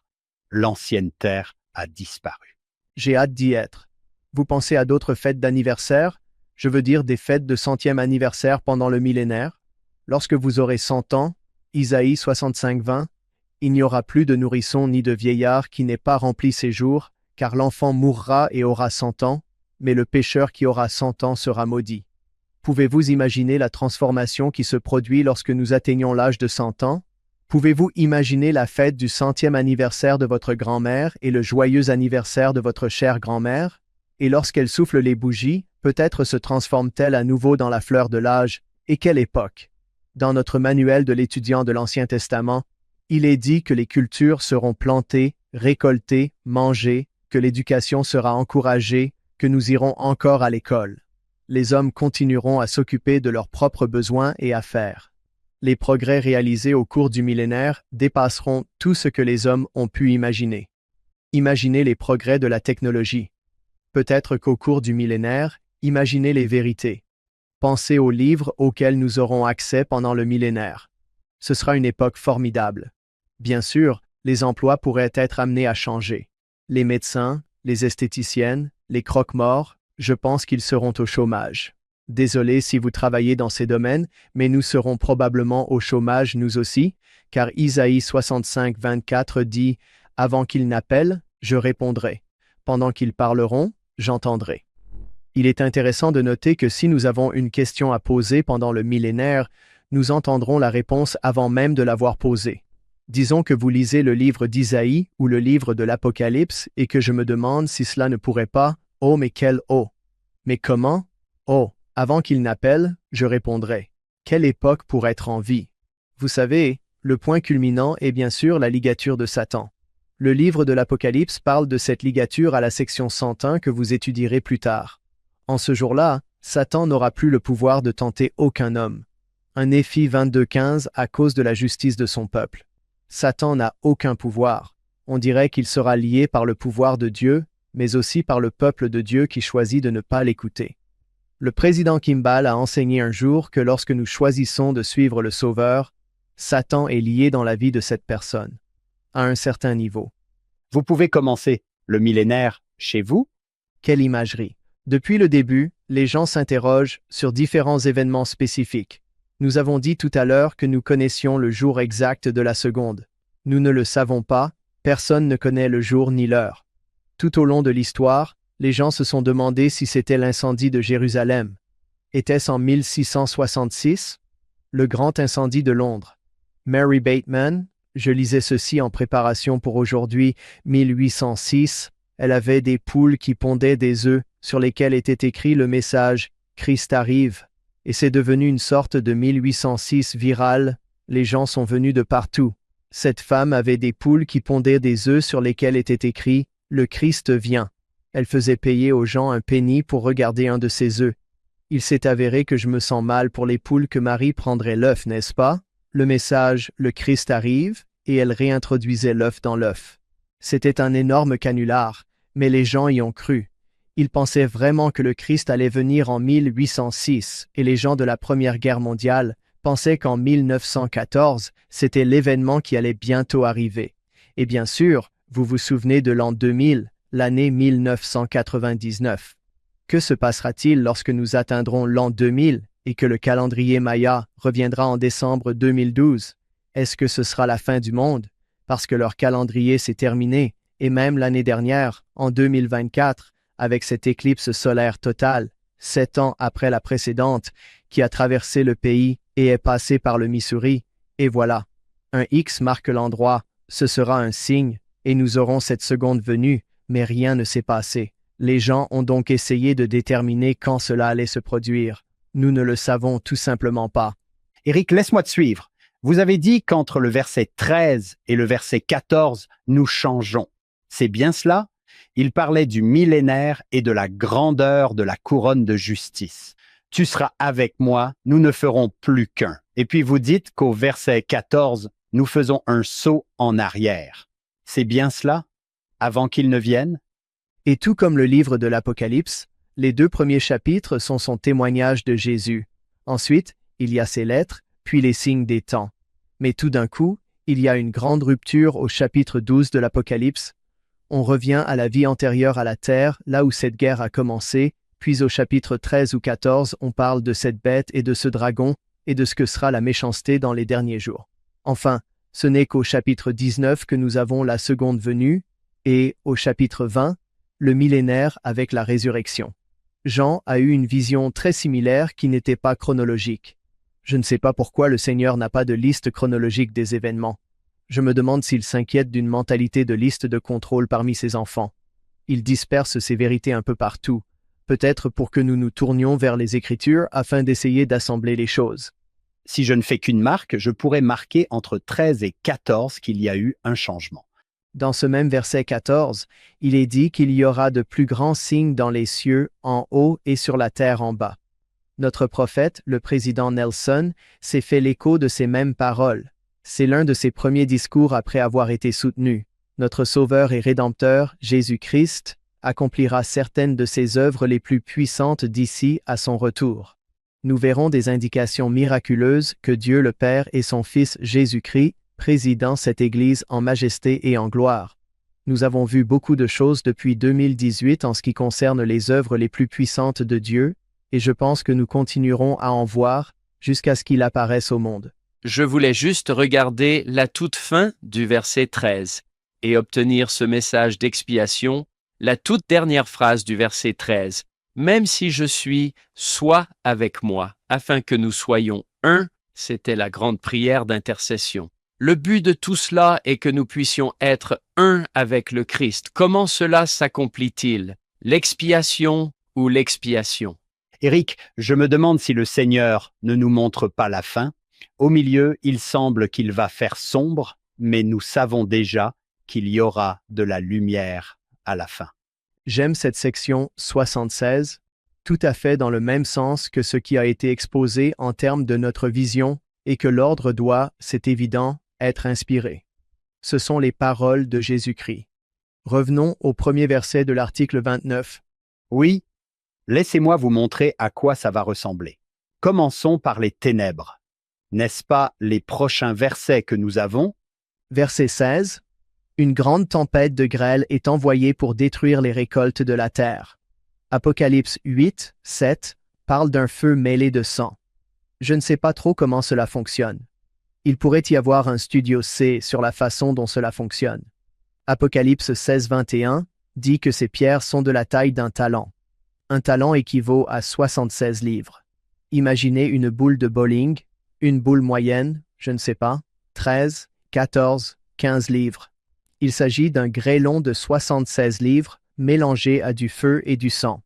L'ancienne terre a disparu. J'ai hâte d'y être. Vous pensez à d'autres fêtes d'anniversaire? Je veux dire des fêtes de 100e anniversaire pendant le millénaire? Lorsque vous aurez 100 ans, Isaïe 65, 20, il n'y aura plus de nourrisson ni de vieillard qui n'ait pas rempli ses jours, car l'enfant mourra et aura 100 ans, mais le pécheur qui aura 100 ans sera maudit. Pouvez-vous imaginer la transformation qui se produit lorsque nous atteignons l'âge de 100 ans? Pouvez-vous imaginer la fête du 100e anniversaire de votre grand-mère et le joyeux anniversaire de votre chère grand-mère? Et lorsqu'elle souffle les bougies, peut-être se transforme-t-elle à nouveau dans la fleur de l'âge. Et quelle époque! Dans notre manuel de l'étudiant de l'Ancien Testament, il est dit que les cultures seront plantées, récoltées, mangées, que l'éducation sera encouragée, que nous irons encore à l'école. Les hommes continueront à s'occuper de leurs propres besoins et affaires. Les progrès réalisés au cours du millénaire dépasseront tout ce que les hommes ont pu imaginer. Imaginez les progrès de la technologie. Peut-être qu'au cours du millénaire, imaginez les vérités. Pensez aux livres auxquels nous aurons accès pendant le millénaire. Ce sera une époque formidable. Bien sûr, les emplois pourraient être amenés à changer. Les médecins, les esthéticiennes, les croque-morts, je pense qu'ils seront au chômage. Désolé si vous travaillez dans ces domaines, mais nous serons probablement au chômage nous aussi, car Isaïe 65, 24 dit « Avant qu'ils n'appellent, je répondrai. Pendant qu'ils parleront, j'entendrai. » Il est intéressant de noter que si nous avons une question à poser pendant le millénaire, nous entendrons la réponse avant même de l'avoir posée. Disons que vous lisez le livre d'Isaïe ou le livre de l'Apocalypse et que je me demande si cela ne pourrait pas « Oh, mais quel oh! Mais comment? Oh, avant qu'il n'appelle, je répondrai. Quelle époque pour être en vie? » Vous savez, le point culminant est bien sûr la ligature de Satan. Le livre de l'Apocalypse parle de cette ligature à la section 101 que vous étudierez plus tard. En ce jour-là, Satan n'aura plus le pouvoir de tenter aucun homme. Un Éphésiens 22:15 à cause de la justice de son peuple. Satan n'a aucun pouvoir. On dirait qu'il sera lié par le pouvoir de Dieu, mais aussi par le peuple de Dieu qui choisit de ne pas l'écouter. Le président Kimball a enseigné un jour que lorsque nous choisissons de suivre le Sauveur, Satan est lié dans la vie de cette personne, à un certain niveau. Vous pouvez commencer le millénaire chez vous? Quelle imagerie! Depuis le début, les gens s'interrogent sur différents événements spécifiques. Nous avons dit tout à l'heure que nous connaissions le jour exact de la seconde. Nous ne le savons pas, personne ne connaît le jour ni l'heure. Tout au long de l'histoire, les gens se sont demandé si c'était l'incendie de Jérusalem. Était-ce en 1666? Le grand incendie de Londres. Mary Bateman, je lisais ceci en préparation pour aujourd'hui, 1806, elle avait des poules qui pondaient des œufs sur lesquels était écrit le message « Christ arrive ». Et c'est devenu une sorte de 1806 viral, les gens sont venus de partout. Cette femme avait des poules qui pondaient des œufs sur lesquels était écrit « Le Christ vient ». Elle faisait payer aux gens un penny pour regarder un de ses œufs. Il s'est avéré que je me sens mal pour les poules que Marie prendrait l'œuf, n'est-ce pas? Le message « Le Christ arrive » et elle réintroduisait l'œuf dans l'œuf. C'était un énorme canular, mais les gens y ont cru. Ils pensaient vraiment que le Christ allait venir en 1806 et les gens de la Première Guerre mondiale pensaient qu'en 1914, c'était l'événement qui allait bientôt arriver. Et bien sûr, vous vous souvenez de l'an 2000, l'année 1999. Que se passera-t-il lorsque nous atteindrons l'an 2000 et que le calendrier Maya reviendra en décembre 2012? Est-ce que ce sera la fin du monde? Parce que leur calendrier s'est terminé, et même l'année dernière, en 2024, avec cette éclipse solaire totale, 7 ans après la précédente, qui a traversé le pays et est passée par le Missouri, et voilà. Un X marque l'endroit, ce sera un signe, et nous aurons cette seconde venue, mais rien ne s'est passé. Les gens ont donc essayé de déterminer quand cela allait se produire. Nous ne le savons tout simplement pas. Éric, laisse-moi te suivre. Vous avez dit qu'entre le verset 13 et le verset 14, nous changeons. C'est bien cela? Il parlait du millénaire et de la grandeur de la couronne de justice. Tu seras avec moi, nous ne ferons plus qu'un. Et puis vous dites qu'au verset 14, nous faisons un saut en arrière. C'est bien cela? Avant qu'il ne vienne? Et tout comme le livre de l'Apocalypse, les 2 premiers chapitres sont son témoignage de Jésus. Ensuite, il y a ses lettres, puis les signes des temps. Mais tout d'un coup, il y a une grande rupture au chapitre 12 de l'Apocalypse. On revient à la vie antérieure à la terre, là où cette guerre a commencé, puis au chapitre 13 ou 14, on parle de cette bête et de ce dragon, et de ce que sera la méchanceté dans les derniers jours. Enfin, ce n'est qu'au chapitre 19 que nous avons la seconde venue, et, au chapitre 20, le millénaire avec la résurrection. Jean a eu une vision très similaire qui n'était pas chronologique. Je ne sais pas pourquoi le Seigneur n'a pas de liste chronologique des événements. Je me demande s'il s'inquiète d'une mentalité de liste de contrôle parmi ses enfants. Il disperse ces vérités un peu partout, peut-être pour que nous nous tournions vers les Écritures afin d'essayer d'assembler les choses. Si je ne fais qu'une marque, je pourrais marquer entre 13 et 14 qu'il y a eu un changement. Dans ce même verset 14, il est dit qu'il y aura de plus grands signes dans les cieux en haut et sur la terre en bas. Notre prophète, le président Nelson, s'est fait l'écho de ces mêmes paroles. C'est l'un de ses premiers discours après avoir été soutenu. Notre Sauveur et Rédempteur, Jésus-Christ, accomplira certaines de ses œuvres les plus puissantes d'ici à son retour. Nous verrons des indications miraculeuses que Dieu le Père et son Fils Jésus-Christ président cette Église en majesté et en gloire. Nous avons vu beaucoup de choses depuis 2018 en ce qui concerne les œuvres les plus puissantes de Dieu, et je pense que nous continuerons à en voir jusqu'à ce qu'il apparaisse au monde. Je voulais juste regarder la toute fin du verset 13 et obtenir ce message d'expiation, la toute dernière phrase du verset 13. Même si je suis, sois avec moi, afin que nous soyons un, c'était la grande prière d'intercession. Le but de tout cela est que nous puissions être un avec le Christ. Comment cela s'accomplit-il? L'expiation ou l'expiation? Éric, je me demande si le Seigneur ne nous montre pas la fin. Au milieu, il semble qu'il va faire sombre, mais nous savons déjà qu'il y aura de la lumière à la fin. J'aime cette section 76, tout à fait dans le même sens que ce qui a été exposé en termes de notre vision et que l'ordre doit, c'est évident, être inspiré. Ce sont les paroles de Jésus-Christ. Revenons au premier verset de l'article 29. Oui, laissez-moi vous montrer à quoi ça va ressembler. Commençons par les ténèbres. N'est-ce pas les prochains versets que nous avons? Verset 16. Une grande tempête de grêle est envoyée pour détruire les récoltes de la terre. Apocalypse 8, 7 parle d'un feu mêlé de sang. Je ne sais pas trop comment cela fonctionne. Il pourrait y avoir un studio C sur la façon dont cela fonctionne. Apocalypse 16, 21 dit que ces pierres sont de la taille d'un talent. Un talent équivaut à 76 livres. Imaginez une boule de bowling, une boule moyenne, je ne sais pas, 13, 14, 15 livres. Il s'agit d'un grêlon de 76 livres mélangé à du feu et du sang.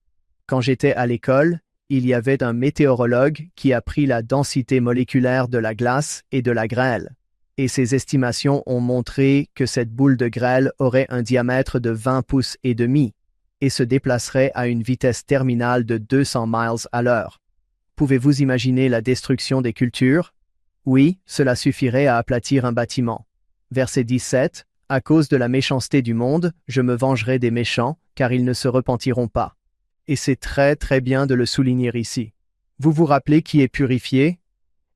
Quand j'étais à l'école, il y avait un météorologue qui a pris la densité moléculaire de la glace et de la grêle. Et ses estimations ont montré que cette boule de grêle aurait un diamètre de 20 pouces et demi et se déplacerait à une vitesse terminale de 200 miles à l'heure. Pouvez-vous imaginer la destruction des cultures? Oui, cela suffirait à aplatir un bâtiment. Verset 17. À cause de la méchanceté du monde, je me vengerai des méchants, car ils ne se repentiront pas. Et c'est très très bien de le souligner ici. Vous vous rappelez qui est purifié?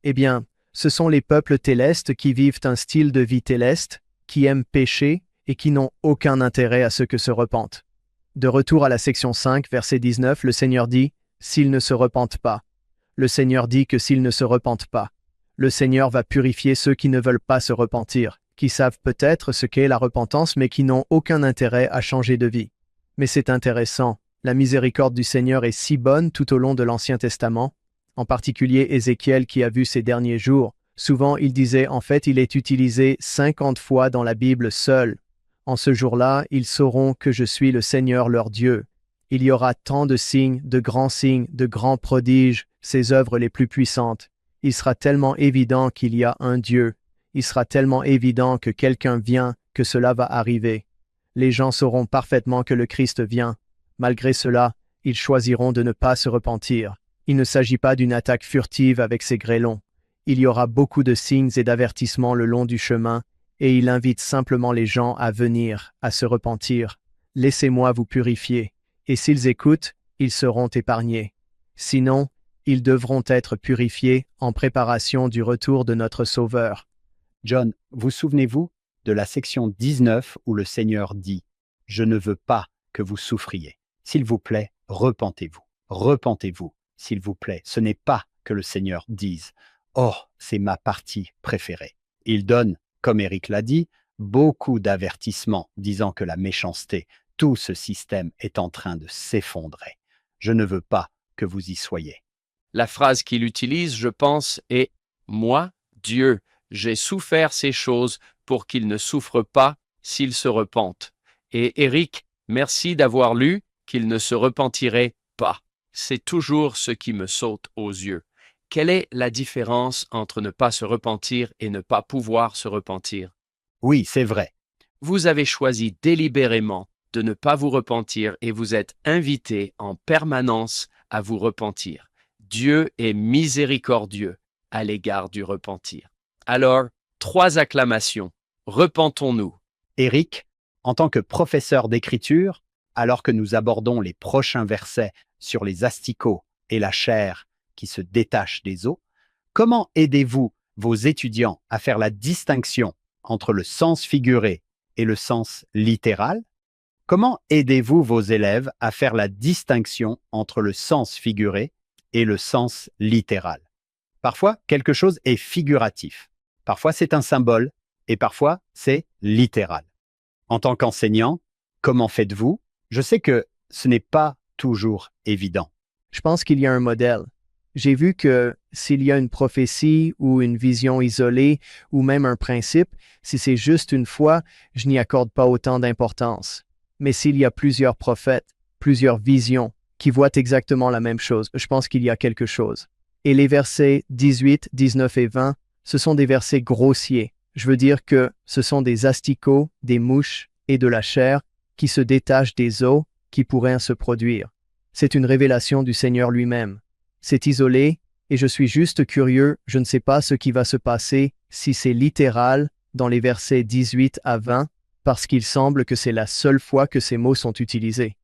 Eh bien, ce sont les peuples célestes qui vivent un style de vie céleste, qui aiment pécher et qui n'ont aucun intérêt à ce que se repentent. De retour à la section 5, verset 19, le Seigneur dit « S'ils ne se repentent pas ». Le Seigneur dit que s'ils ne se repentent pas, le Seigneur va purifier ceux qui ne veulent pas se repentir, qui savent peut-être ce qu'est la repentance mais qui n'ont aucun intérêt à changer de vie. Mais c'est intéressant, la miséricorde du Seigneur est si bonne tout au long de l'Ancien Testament, en particulier Ézéchiel qui a vu ces derniers jours. Souvent il disait en fait il est utilisé 50 fois dans la Bible seul. En ce jour-là, ils sauront que je suis le Seigneur leur Dieu. Il y aura tant de signes, de grands prodiges, ces œuvres les plus puissantes. Il sera tellement évident qu'il y a un Dieu. Il sera tellement évident que quelqu'un vient, que cela va arriver. Les gens sauront parfaitement que le Christ vient. Malgré cela, ils choisiront de ne pas se repentir. Il ne s'agit pas d'une attaque furtive avec ces grêlons. Il y aura beaucoup de signes et d'avertissements le long du chemin, et il invite simplement les gens à venir, à se repentir. Laissez-moi vous purifier. Et s'ils écoutent, ils seront épargnés. Sinon, ils devront être purifiés en préparation du retour de notre Sauveur. John, vous souvenez-vous de la section 19 où le Seigneur dit « Je ne veux pas que vous souffriez. S'il vous plaît, repentez-vous. Repentez-vous, s'il vous plaît. » Ce n'est pas que le Seigneur dise « Oh, c'est ma partie préférée. » Il donne, comme Éric l'a dit, beaucoup d'avertissements disant que la méchanceté, tout ce système est en train de s'effondrer. Je ne veux pas que vous y soyez. La phrase qu'il utilise, je pense, est « Moi, Dieu, j'ai souffert ces choses pour qu'ils ne souffrent pas s'ils se repentent. » Et Éric, Merci d'avoir lu qu'il ne se repentirait pas. C'est toujours ce qui me saute aux yeux. Quelle est la différence entre ne pas se repentir et ne pas pouvoir se repentir? Oui, c'est vrai. Vous avez choisi délibérément de ne pas vous repentir et vous êtes invité en permanence à vous repentir. Dieu est miséricordieux à l'égard du repentir. Alors, 3 acclamations. Repentons-nous. Éric, en tant que professeur d'écriture, alors que nous abordons les prochains versets sur les asticots et la chair qui se détachent des os, comment aidez-vous vos étudiants à faire la distinction entre le sens figuré et le sens littéral? Comment aidez-vous vos élèves à faire la distinction entre le sens figuré et le sens littéral? Parfois, quelque chose est figuratif. Parfois, c'est un symbole et parfois, c'est littéral. En tant qu'enseignant, comment faites-vous? Je sais que ce n'est pas toujours évident. Je pense qu'il y a un modèle. J'ai vu que s'il y a une prophétie ou une vision isolée ou même un principe, si c'est juste une fois, je n'y accorde pas autant d'importance. Mais s'il y a plusieurs prophètes, plusieurs visions qui voient exactement la même chose, je pense qu'il y a quelque chose. Et les versets 18, 19 et 20, ce sont des versets grossiers. Je veux dire que ce sont des asticots, des mouches et de la chair qui se détachent des os qui pourraient se produire. C'est une révélation du Seigneur lui-même. C'est isolé, et je suis juste curieux, je ne sais pas ce qui va se passer si c'est littéral dans les versets 18 à 20, parce qu'il semble que c'est la seule fois que ces mots sont utilisés.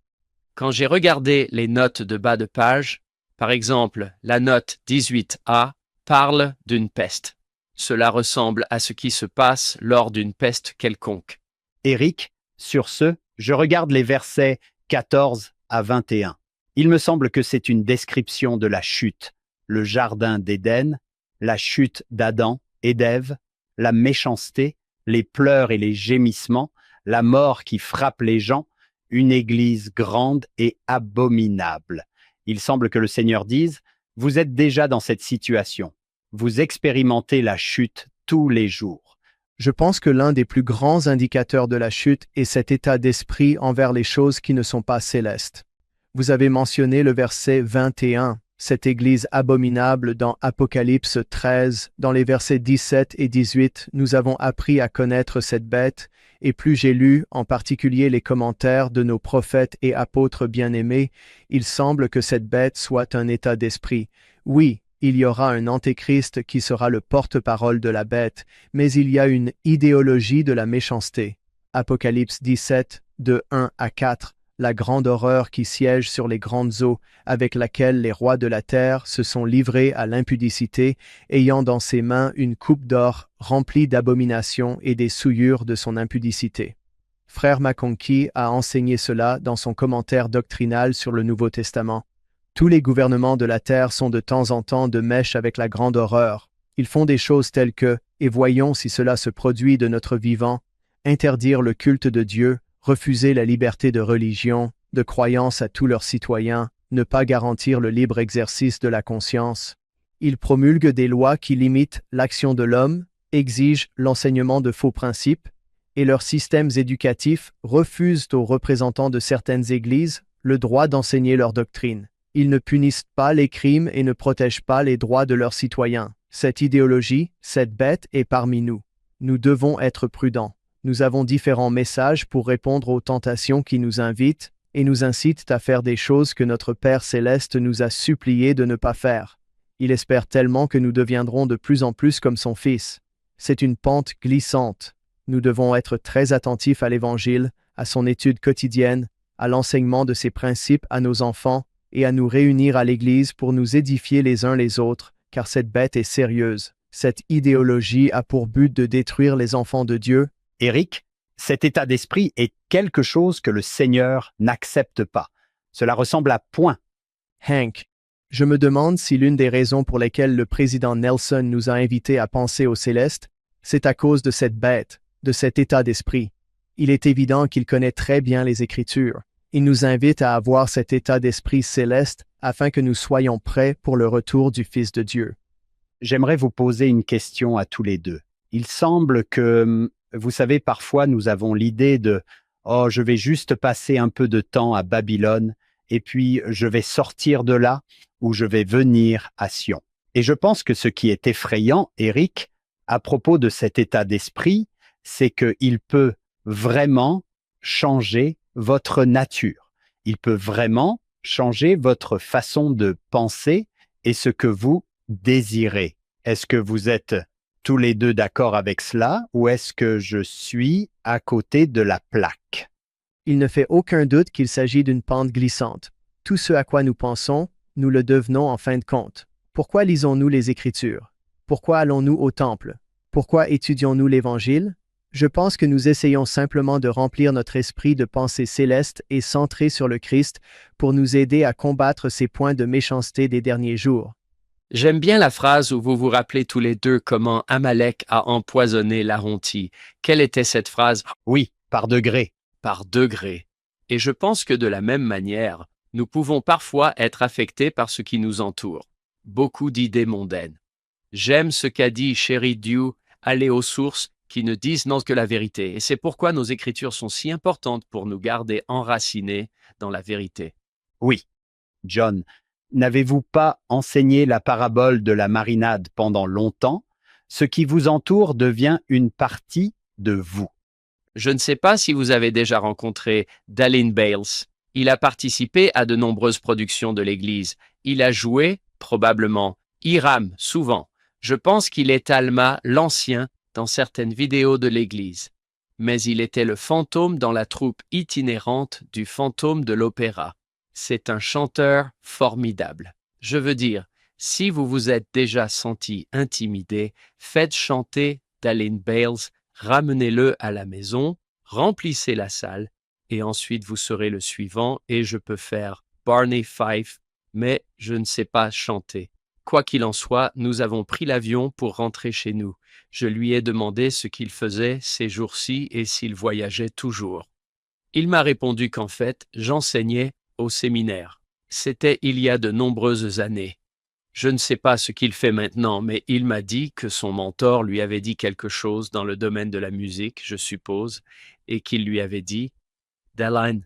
Quand j'ai regardé les notes de bas de page, par exemple, la note 18A parle d'une peste. Cela ressemble à ce qui se passe lors d'une peste quelconque. Éric, sur ce, je regarde les versets 14 à 21. Il me semble que c'est une description de la chute, le jardin d'Éden, la chute d'Adam et d'Ève, la méchanceté, les pleurs et les gémissements, la mort qui frappe les gens, une église grande et abominable. Il semble que le Seigneur dise, vous êtes déjà dans cette situation. Vous expérimentez la chute tous les jours. Je pense que l'un des plus grands indicateurs de la chute est cet état d'esprit envers les choses qui ne sont pas célestes. Vous avez mentionné le verset 21, cette église abominable dans Apocalypse 13. Dans les versets 17 et 18, nous avons appris à connaître cette bête, et plus j'ai lu, en particulier les commentaires de nos prophètes et apôtres bien-aimés, il semble que cette bête soit un état d'esprit. Oui, il y aura un antéchrist qui sera le porte-parole de la bête, mais il y a une idéologie de la méchanceté. Apocalypse 17, de 1 à 4. La grande horreur qui siège sur les grandes eaux, avec laquelle les rois de la terre se sont livrés à l'impudicité, ayant dans ses mains une coupe d'or remplie d'abominations et des souillures de son impudicité. Frère McConkie a enseigné cela dans son commentaire doctrinal sur le Nouveau Testament. Tous les gouvernements de la terre sont de temps en temps de mèche avec la grande horreur. Ils font des choses telles que, et voyons si cela se produit de notre vivant, interdire le culte de Dieu, refuser la liberté de religion, de croyance à tous leurs citoyens, ne pas garantir le libre exercice de la conscience. Ils promulguent des lois qui limitent l'action de l'homme, exigent l'enseignement de faux principes, et leurs systèmes éducatifs refusent aux représentants de certaines églises le droit d'enseigner leur doctrine. Ils ne punissent pas les crimes et ne protègent pas les droits de leurs citoyens. Cette idéologie, cette bête est parmi nous. Nous devons être prudents. Nous avons différents messages pour répondre aux tentations qui nous invitent et nous incitent à faire des choses que notre Père céleste nous a supplié de ne pas faire. Il espère tellement que nous deviendrons de plus en plus comme son Fils. C'est une pente glissante. Nous devons être très attentifs à l'Évangile, à son étude quotidienne, à l'enseignement de ses principes à nos enfants et à nous réunir à l'Église pour nous édifier les uns les autres, car cette bête est sérieuse. Cette idéologie a pour but de détruire les enfants de Dieu. Éric, cet état d'esprit est quelque chose que le Seigneur n'accepte pas. Cela ressemble à point. Hank, je me demande si l'une des raisons pour lesquelles le président Nelson nous a invités à penser au céleste, c'est à cause de cette bête, de cet état d'esprit. Il est évident qu'il connaît très bien les Écritures. Il nous invite à avoir cet état d'esprit céleste afin que nous soyons prêts pour le retour du Fils de Dieu. J'aimerais vous poser une question à tous les deux. Il semble que, vous savez, parfois nous avons l'idée de « Oh, je vais juste passer un peu de temps à Babylone et puis je vais sortir de là ou je vais venir à Sion. Et je pense que ce qui est effrayant, Eric, à propos de cet état d'esprit, c'est qu'il peut vraiment changer votre nature. Il peut vraiment changer votre façon de penser et ce que vous désirez. Est-ce que vous êtes tous les deux d'accord avec cela ou est-ce que je suis à côté de la plaque? Il ne fait aucun doute qu'il s'agit d'une pente glissante. Tout ce à quoi nous pensons, nous le devenons en fin de compte. Pourquoi lisons-nous les Écritures? Pourquoi allons-nous au temple? Pourquoi étudions-nous l'Évangile? Je pense que nous essayons simplement de remplir notre esprit de pensées célestes et centrées sur le Christ pour nous aider à combattre ces points de méchanceté des derniers jours. J'aime bien la phrase où vous vous rappelez tous les deux comment Amalek a empoisonné l'Aronti. Quelle était cette phrase? Oui, par degré. Par degré. Et je pense que de la même manière, nous pouvons parfois être affectés par ce qui nous entoure. Beaucoup d'idées mondaines. J'aime ce qu'a dit Chéri Dieu, aller aux sources qui ne disent non que la vérité. Et c'est pourquoi nos écritures sont si importantes pour nous garder enracinés dans la vérité. Oui, John, n'avez-vous pas enseigné la parabole de la marinade pendant longtemps? Ce qui vous entoure devient une partie de vous. Je ne sais pas si vous avez déjà rencontré Dallin Bales. Il a participé à de nombreuses productions de l'Église. Il a joué, probablement, Hiram, souvent. Je pense qu'il est Alma, l'Ancien, dans certaines vidéos de l'Église. Mais il était le fantôme dans la troupe itinérante du fantôme de l'opéra. C'est un chanteur formidable. Je veux dire, si vous vous êtes déjà senti intimidé, faites chanter Dallin Bales, ramenez-le à la maison, remplissez la salle, et ensuite vous serez le suivant et je peux faire Barney Fife, mais je ne sais pas chanter. Quoi qu'il en soit, nous avons pris l'avion pour rentrer chez nous. Je lui ai demandé ce qu'il faisait ces jours-ci et s'il voyageait toujours. Il m'a répondu qu'en fait, j'enseignais au séminaire. C'était il y a de nombreuses années. Je ne sais pas ce qu'il fait maintenant, mais il m'a dit que son mentor lui avait dit quelque chose dans le domaine de la musique, je suppose, et qu'il lui avait dit « Dallin,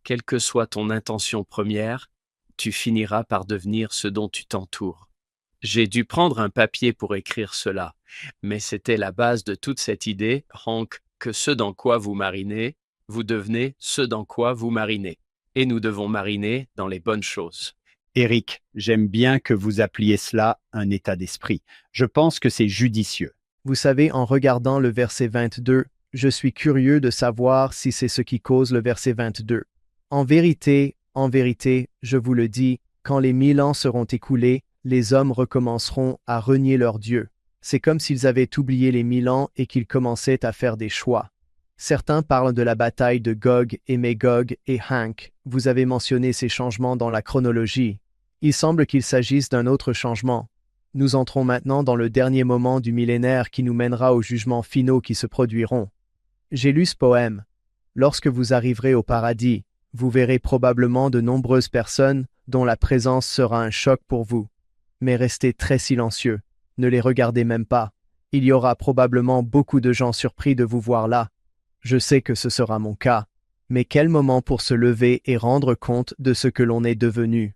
quelle que soit ton intention première, tu finiras par devenir ce dont tu t'entoures. » J'ai dû prendre un papier pour écrire cela, mais c'était la base de toute cette idée, Hank, que ce dans quoi vous marinez, vous devenez ce dans quoi vous marinez. Et nous devons mariner dans les bonnes choses. Eric, j'aime bien que vous appeliez cela un état d'esprit. Je pense que c'est judicieux. Vous savez, en regardant le verset 22, je suis curieux de savoir si c'est ce qui cause le verset 22. En vérité, je vous le dis, quand les 1000 ans seront écoulés, les hommes recommenceront à renier leur Dieu. C'est comme s'ils avaient oublié les 1000 ans et qu'ils commençaient à faire des choix. Certains parlent de la bataille de Gog et Magog et Hank. Vous avez mentionné ces changements dans la chronologie. Il semble qu'il s'agisse d'un autre changement. Nous entrons maintenant dans le dernier moment du millénaire qui nous mènera aux jugements finaux qui se produiront. J'ai lu ce poème. Lorsque vous arriverez au paradis, vous verrez probablement de nombreuses personnes dont la présence sera un choc pour vous. Mais restez très silencieux. Ne les regardez même pas. Il y aura probablement beaucoup de gens surpris de vous voir là. Je sais que ce sera mon cas. Mais quel moment pour se lever et rendre compte de ce que l'on est devenu.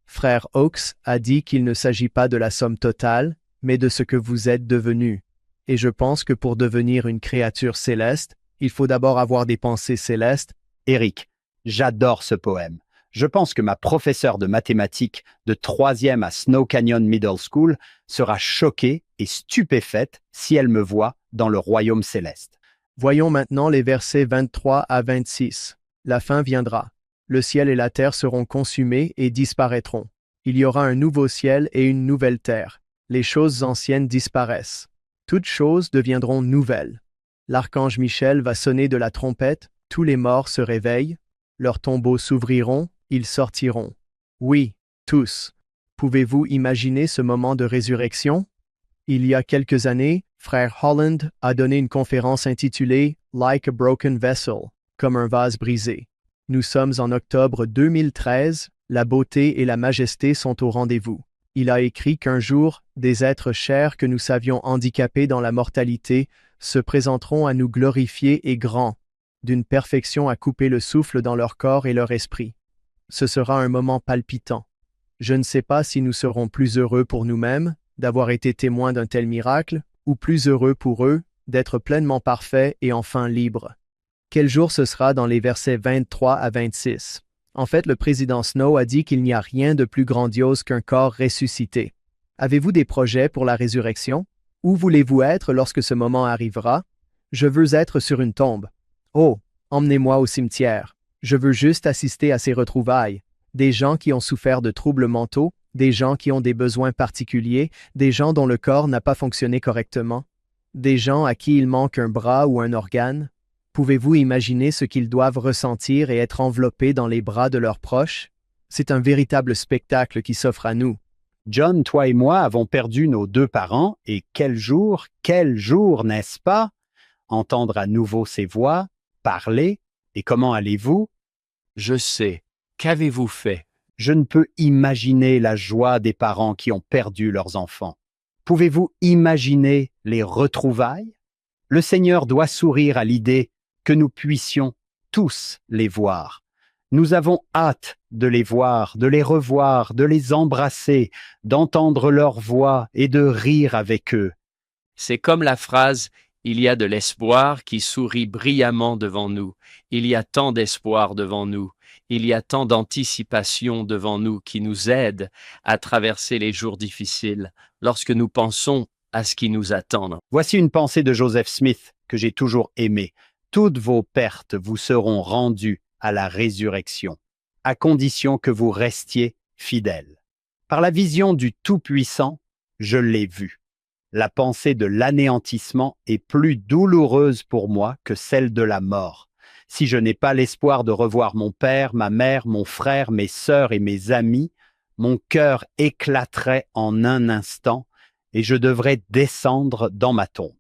Frère Oakes a dit qu'il ne s'agit pas de la somme totale, mais de ce que vous êtes devenu. Et je pense que pour devenir une créature céleste, il faut d'abord avoir des pensées célestes. Eric, j'adore ce poème. Je pense que ma professeure de mathématiques de 3e à Snow Canyon Middle School sera choquée et stupéfaite si elle me voit dans le royaume céleste. Voyons maintenant les versets 23 à 26. La fin viendra. Le ciel et la terre seront consumés et disparaîtront. Il y aura un nouveau ciel et une nouvelle terre. Les choses anciennes disparaissent. Toutes choses deviendront nouvelles. L'archange Michel va sonner de la trompette, tous les morts se réveillent, leurs tombeaux s'ouvriront, ils sortiront. Oui, tous. Pouvez-vous imaginer ce moment de résurrection? Il y a quelques années, Frère Holland a donné une conférence intitulée « Like a Broken Vessel », comme un vase brisé. Nous sommes en octobre 2013, la beauté et la majesté sont au rendez-vous. Il a écrit qu'un jour, des êtres chers que nous savions handicapés dans la mortalité se présenteront à nous glorifiés et grands. d'une perfection à couper le souffle dans leur corps et leur esprit. Ce sera un moment palpitant. Je ne sais pas si nous serons plus heureux pour nous-mêmes d'avoir été témoins d'un tel miracle, ou plus heureux pour eux d'être pleinement parfaits et enfin libres. Quel jour ce sera dans les versets 23 à 26? En fait, le président Snow a dit qu'il n'y a rien de plus grandiose qu'un corps ressuscité. Avez-vous des projets pour la résurrection? Où voulez-vous être lorsque ce moment arrivera? Je veux être sur une tombe. Oh, emmenez-moi au cimetière. Je veux juste assister à ces retrouvailles. Des gens qui ont souffert de troubles mentaux, des gens qui ont des besoins particuliers, des gens dont le corps n'a pas fonctionné correctement, des gens à qui il manque un bras ou un organe. Pouvez-vous imaginer ce qu'ils doivent ressentir et être enveloppés dans les bras de leurs proches? C'est un véritable spectacle qui s'offre à nous. John, toi et moi avons perdu nos 2 parents, et quel jour, n'est-ce pas? Entendre à nouveau ces voix, parler, et comment allez-vous? Je sais. Qu'avez-vous fait? Je ne peux imaginer la joie des parents qui ont perdu leurs enfants. Pouvez-vous imaginer les retrouvailles? Le Seigneur doit sourire à l'idée que nous puissions tous les voir. Nous avons hâte de les voir, de les revoir, de les embrasser, d'entendre leur voix et de rire avec eux. C'est comme la phrase « Il y a de l'espoir qui sourit brillamment devant nous. Il y a tant d'espoir devant nous. Il y a tant d'anticipation devant nous qui nous aide à traverser les jours difficiles lorsque nous pensons à ce qui nous attend. » Voici une pensée de Joseph Smith que j'ai toujours aimée. Toutes vos pertes vous seront rendues à la résurrection, à condition que vous restiez fidèles. Par la vision du Tout-Puissant, je l'ai vu. La pensée de l'anéantissement est plus douloureuse pour moi que celle de la mort. Si je n'ai pas l'espoir de revoir mon père, ma mère, mon frère, mes sœurs et mes amis, mon cœur éclaterait en un instant et je devrais descendre dans ma tombe.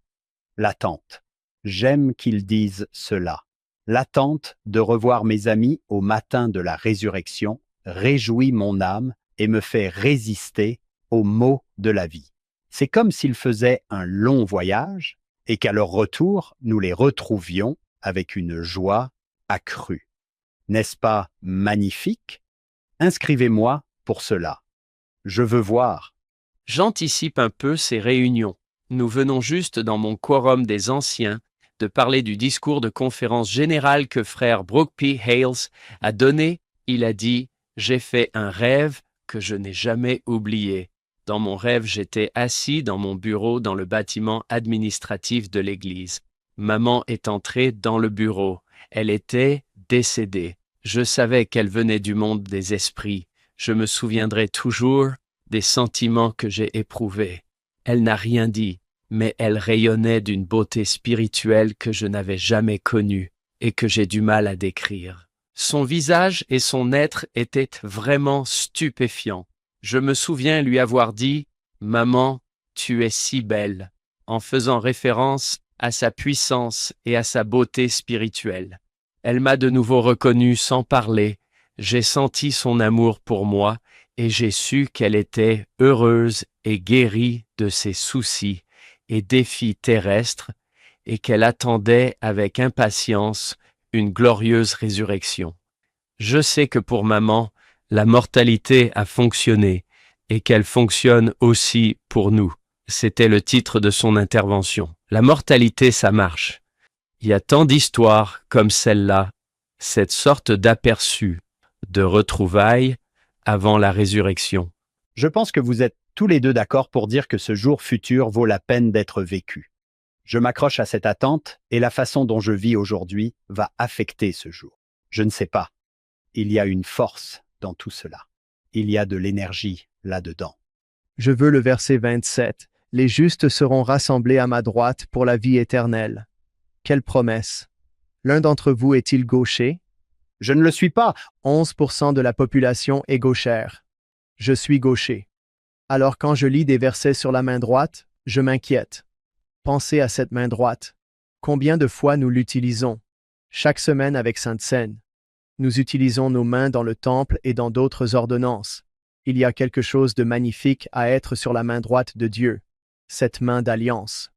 L'attente. J'aime qu'ils disent cela. L'attente de revoir mes amis au matin de la résurrection réjouit mon âme et me fait résister aux maux de la vie. C'est comme s'ils faisaient un long voyage et qu'à leur retour, nous les retrouvions avec une joie accrue. N'est-ce pas magnifique? Inscrivez-moi pour cela. Je veux voir. J'anticipe un peu ces réunions. Nous venons juste dans mon quorum des anciens de parler du discours de conférence générale que frère Brooke P. Hales a donné. Il a dit « J'ai fait un rêve que je n'ai jamais oublié. Dans mon rêve, j'étais assis dans mon bureau dans le bâtiment administratif de l'église. Maman est entrée dans le bureau. Elle était décédée. Je savais qu'elle venait du monde des esprits. Je me souviendrai toujours des sentiments que j'ai éprouvés. Elle n'a rien dit, mais elle rayonnait d'une beauté spirituelle que je n'avais jamais connue et que j'ai du mal à décrire. Son visage et son être étaient vraiment stupéfiants. Je me souviens lui avoir dit « Maman, tu es si belle », en faisant référence à sa puissance et à sa beauté spirituelle. Elle m'a de nouveau reconnu sans parler. J'ai senti son amour pour moi et j'ai su qu'elle était heureuse et guérie de ses soucis et défis terrestres et qu'elle attendait avec impatience une glorieuse résurrection. Je sais que pour maman, la mortalité a fonctionné et qu'elle fonctionne aussi pour nous. C'était le titre de son intervention. La mortalité, ça marche. Il y a tant d'histoires comme celle-là, cette sorte d'aperçu, de retrouvailles avant la résurrection. Je pense que vous êtes tous les deux d'accord pour dire que ce jour futur vaut la peine d'être vécu. Je m'accroche à cette attente et la façon dont je vis aujourd'hui va affecter ce jour. Je ne sais pas. Il y a une force dans tout cela. Il y a de l'énergie là-dedans. Je veux le verset 27. Les justes seront rassemblés à ma droite pour la vie éternelle. Quelle promesse! L'un d'entre vous est-il gaucher? Je ne le suis pas. 11% de la population est gauchère. Je suis gaucher. Alors quand je lis des versets sur la main droite, je m'inquiète. Pensez à cette main droite. Combien de fois nous l'utilisons? Chaque semaine avec Sainte Seine. Nous utilisons nos mains dans le temple et dans d'autres ordonnances. Il y a quelque chose de magnifique à être sur la main droite de Dieu, cette main d'alliance.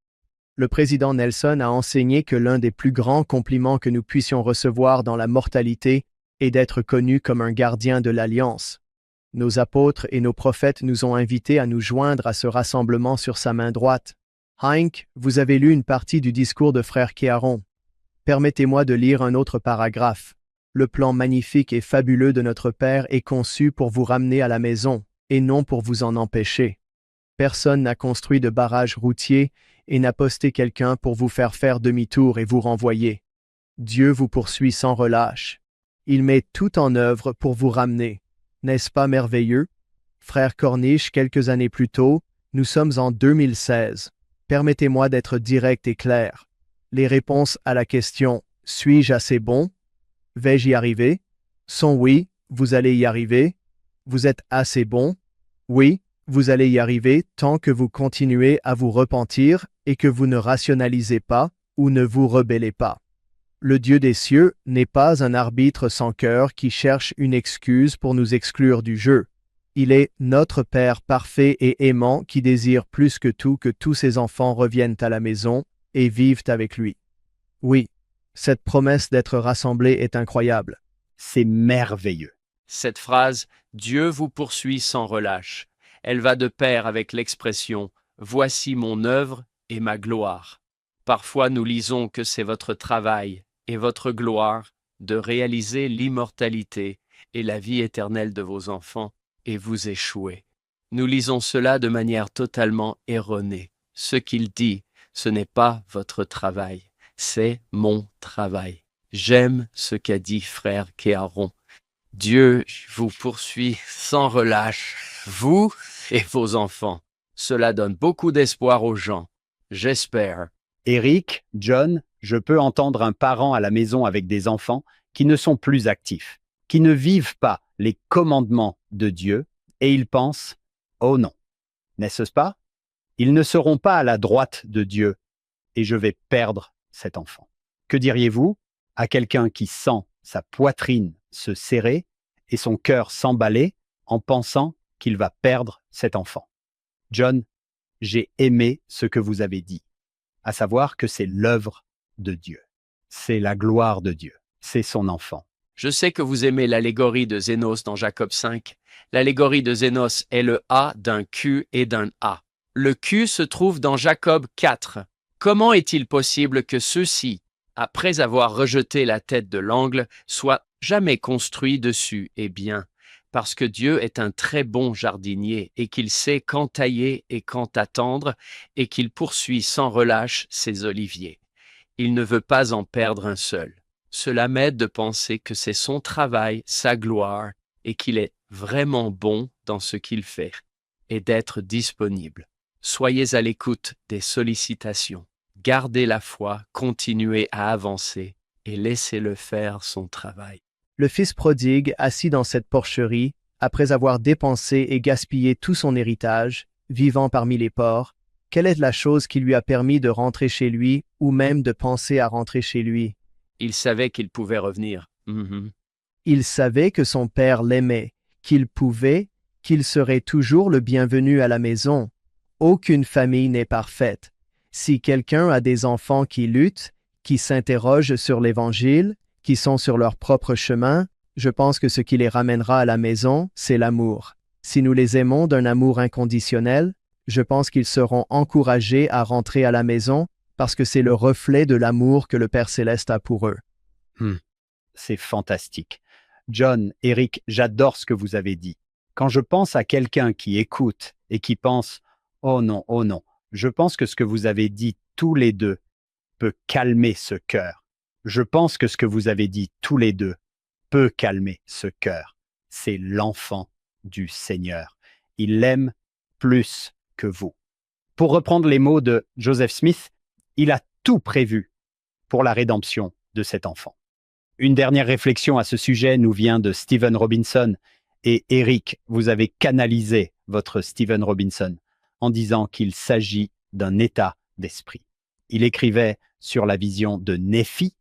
Le président Nelson a enseigné que l'un des plus grands compliments que nous puissions recevoir dans la mortalité est d'être connu comme un gardien de l'Alliance. Nos apôtres et nos prophètes nous ont invités à nous joindre à ce rassemblement sur sa main droite. Hank, vous avez lu une partie du discours de frère Kéaron. Permettez-moi de lire un autre paragraphe. Le plan magnifique et fabuleux de notre Père est conçu pour vous ramener à la maison, et non pour vous en empêcher. Personne n'a construit de barrage routier et n'a posté quelqu'un pour vous faire demi-tour et vous renvoyer. Dieu vous poursuit sans relâche. Il met tout en œuvre pour vous ramener. N'est-ce pas merveilleux? Frère Cornish, quelques années plus tôt, nous sommes en 2016. Permettez-moi d'être direct et clair. Les réponses à la question « Suis-je assez bon? Vais-je y arriver ?» sont oui, vous allez y arriver. Vous êtes assez bon? Oui, vous allez y arriver tant que vous continuez à vous repentir et que vous ne rationalisez pas ou ne vous rebellez pas. Le Dieu des cieux n'est pas un arbitre sans cœur qui cherche une excuse pour nous exclure du jeu. Il est notre Père parfait et aimant qui désire plus que tout que tous ses enfants reviennent à la maison et vivent avec lui. Oui, cette promesse d'être rassemblés est incroyable. C'est merveilleux. Cette phrase « Dieu vous poursuit sans relâche », elle va de pair avec l'expression « Voici mon œuvre et ma gloire ». Parfois nous lisons que c'est votre travail et votre gloire de réaliser l'immortalité et la vie éternelle de vos enfants, et vous échouez. Nous lisons cela de manière totalement erronée. Ce qu'il dit, ce n'est pas votre travail, c'est mon travail. J'aime ce qu'a dit frère Kéaron. Dieu vous poursuit sans relâche, vous et vos enfants. Cela donne beaucoup d'espoir aux gens. J'espère. Eric, John, je peux entendre un parent à la maison avec des enfants qui ne sont plus actifs, qui ne vivent pas les commandements de Dieu, et ils pensent « Oh non, n'est-ce pas? Ils ne seront pas à la droite de Dieu, et je vais perdre cet enfant. » Que diriez-vous à quelqu'un qui sent sa poitrine se serrer et son cœur s'emballer en pensant qu'il va perdre cet enfant? John, j'ai aimé ce que vous avez dit, à savoir que c'est l'œuvre de Dieu. C'est la gloire de Dieu. C'est son enfant. Je sais que vous aimez l'allégorie de Zénos dans Jacob 5. L'allégorie de Zénos est le A d'un Q et d'un A. Le Q se trouve dans Jacob 4. Comment est-il possible que ceux-ci, après avoir rejeté la tête de l'angle, soient jamais construits dessus? Eh bien, parce que Dieu est un très bon jardinier et qu'il sait quand tailler et quand attendre et qu'il poursuit sans relâche ses oliviers. Il ne veut pas en perdre un seul. Cela m'aide de penser que c'est son travail, sa gloire, et qu'il est vraiment bon dans ce qu'il fait, et d'être disponible. Soyez à l'écoute des sollicitations. Gardez la foi, continuez à avancer, et laissez-le faire son travail. Le fils prodigue, assis dans cette porcherie, après avoir dépensé et gaspillé tout son héritage, vivant parmi les porcs, quelle est la chose qui lui a permis de rentrer chez lui ou même de penser à rentrer chez lui? Il savait qu'il pouvait revenir. Il savait que son père l'aimait, qu'il serait toujours le bienvenu à la maison. Aucune famille n'est parfaite. Si quelqu'un a des enfants qui luttent, qui s'interrogent sur l'Évangile, qui sont sur leur propre chemin, je pense que ce qui les ramènera à la maison, c'est l'amour. Si nous les aimons d'un amour inconditionnel, je pense qu'ils seront encouragés à rentrer à la maison parce que c'est le reflet de l'amour que le Père Céleste a pour eux. C'est fantastique. John, Eric, j'adore ce que vous avez dit. Quand je pense à quelqu'un qui écoute et qui pense « Oh non, je pense que ce que vous avez dit tous les deux peut calmer ce cœur. Je pense que ce que vous avez dit tous les deux peut calmer ce cœur. C'est l'enfant du Seigneur. Il l'aime plus que vous. » Pour reprendre les mots de Joseph Smith, il a tout prévu pour la rédemption de cet enfant. Une dernière réflexion à ce sujet nous vient de Stephen Robinson. Et Eric, vous avez canalisé votre Stephen Robinson en disant qu'il s'agit d'un état d'esprit. Il écrivait sur la vision de Néphi,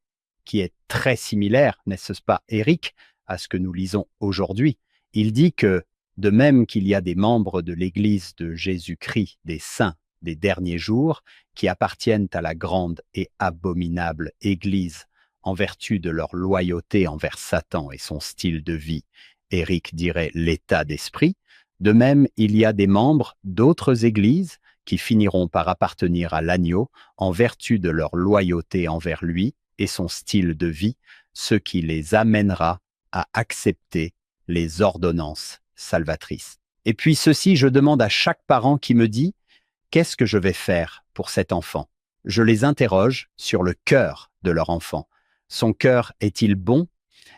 qui est très similaire, n'est-ce pas Eric, à ce que nous lisons aujourd'hui. Il dit que, de même qu'il y a des membres de l'Église de Jésus-Christ, des saints des derniers jours qui appartiennent à la grande et abominable Église en vertu de leur loyauté envers Satan et son style de vie, Éric dirait l'état d'esprit. De même, il y a des membres d'autres églises qui finiront par appartenir à l'agneau en vertu de leur loyauté envers lui et son style de vie, ce qui les amènera à accepter les ordonnances salvatrices. Et puis ceci, je demande à chaque parent qui me dit « Qu'est-ce que je vais faire pour cet enfant ?» Je les interroge sur le cœur de leur enfant. Son cœur est-il bon?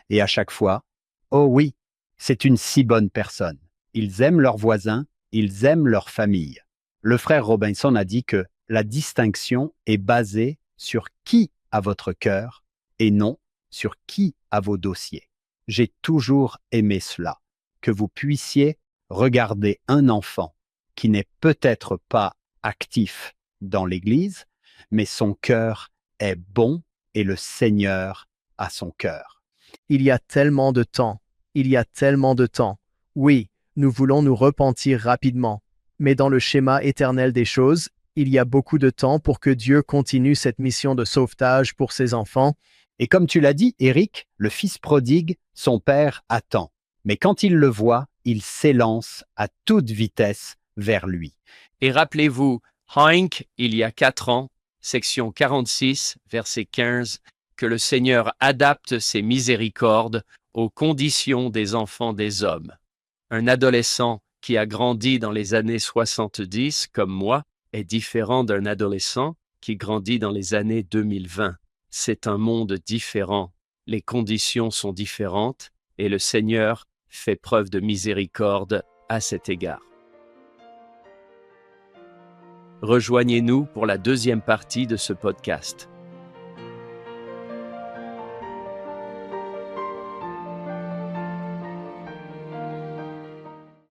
Et à chaque fois, « Oh oui, c'est une si bonne personne. Ils aiment leurs voisins, ils aiment leur famille. » Le frère Robinson a dit que la distinction est basée sur qui a votre cœur et non sur qui a vos dossiers. J'ai toujours aimé cela, que vous puissiez regarder un enfant qui n'est peut-être pas actif dans l'Église, mais son cœur est bon et le Seigneur a son cœur. Il y a tellement de temps. Il y a tellement de temps. Oui, nous voulons nous repentir rapidement. Mais dans le schéma éternel des choses, il y a beaucoup de temps pour que Dieu continue cette mission de sauvetage pour ses enfants. Et comme tu l'as dit, Éric, le fils prodigue, son père attend. Mais quand il le voit, il s'élance à toute vitesse vers lui. Et rappelez-vous, Hank, il y a 4 ans, section 46, verset 15, que le Seigneur adapte ses miséricordes aux conditions des enfants des hommes. Un adolescent qui a grandi dans les années 70, comme moi, est différent d'un adolescent qui grandit dans les années 2020. C'est un monde différent, les conditions sont différentes, et le Seigneur fait preuve de miséricorde à cet égard. Rejoignez-nous pour la deuxième partie de ce podcast.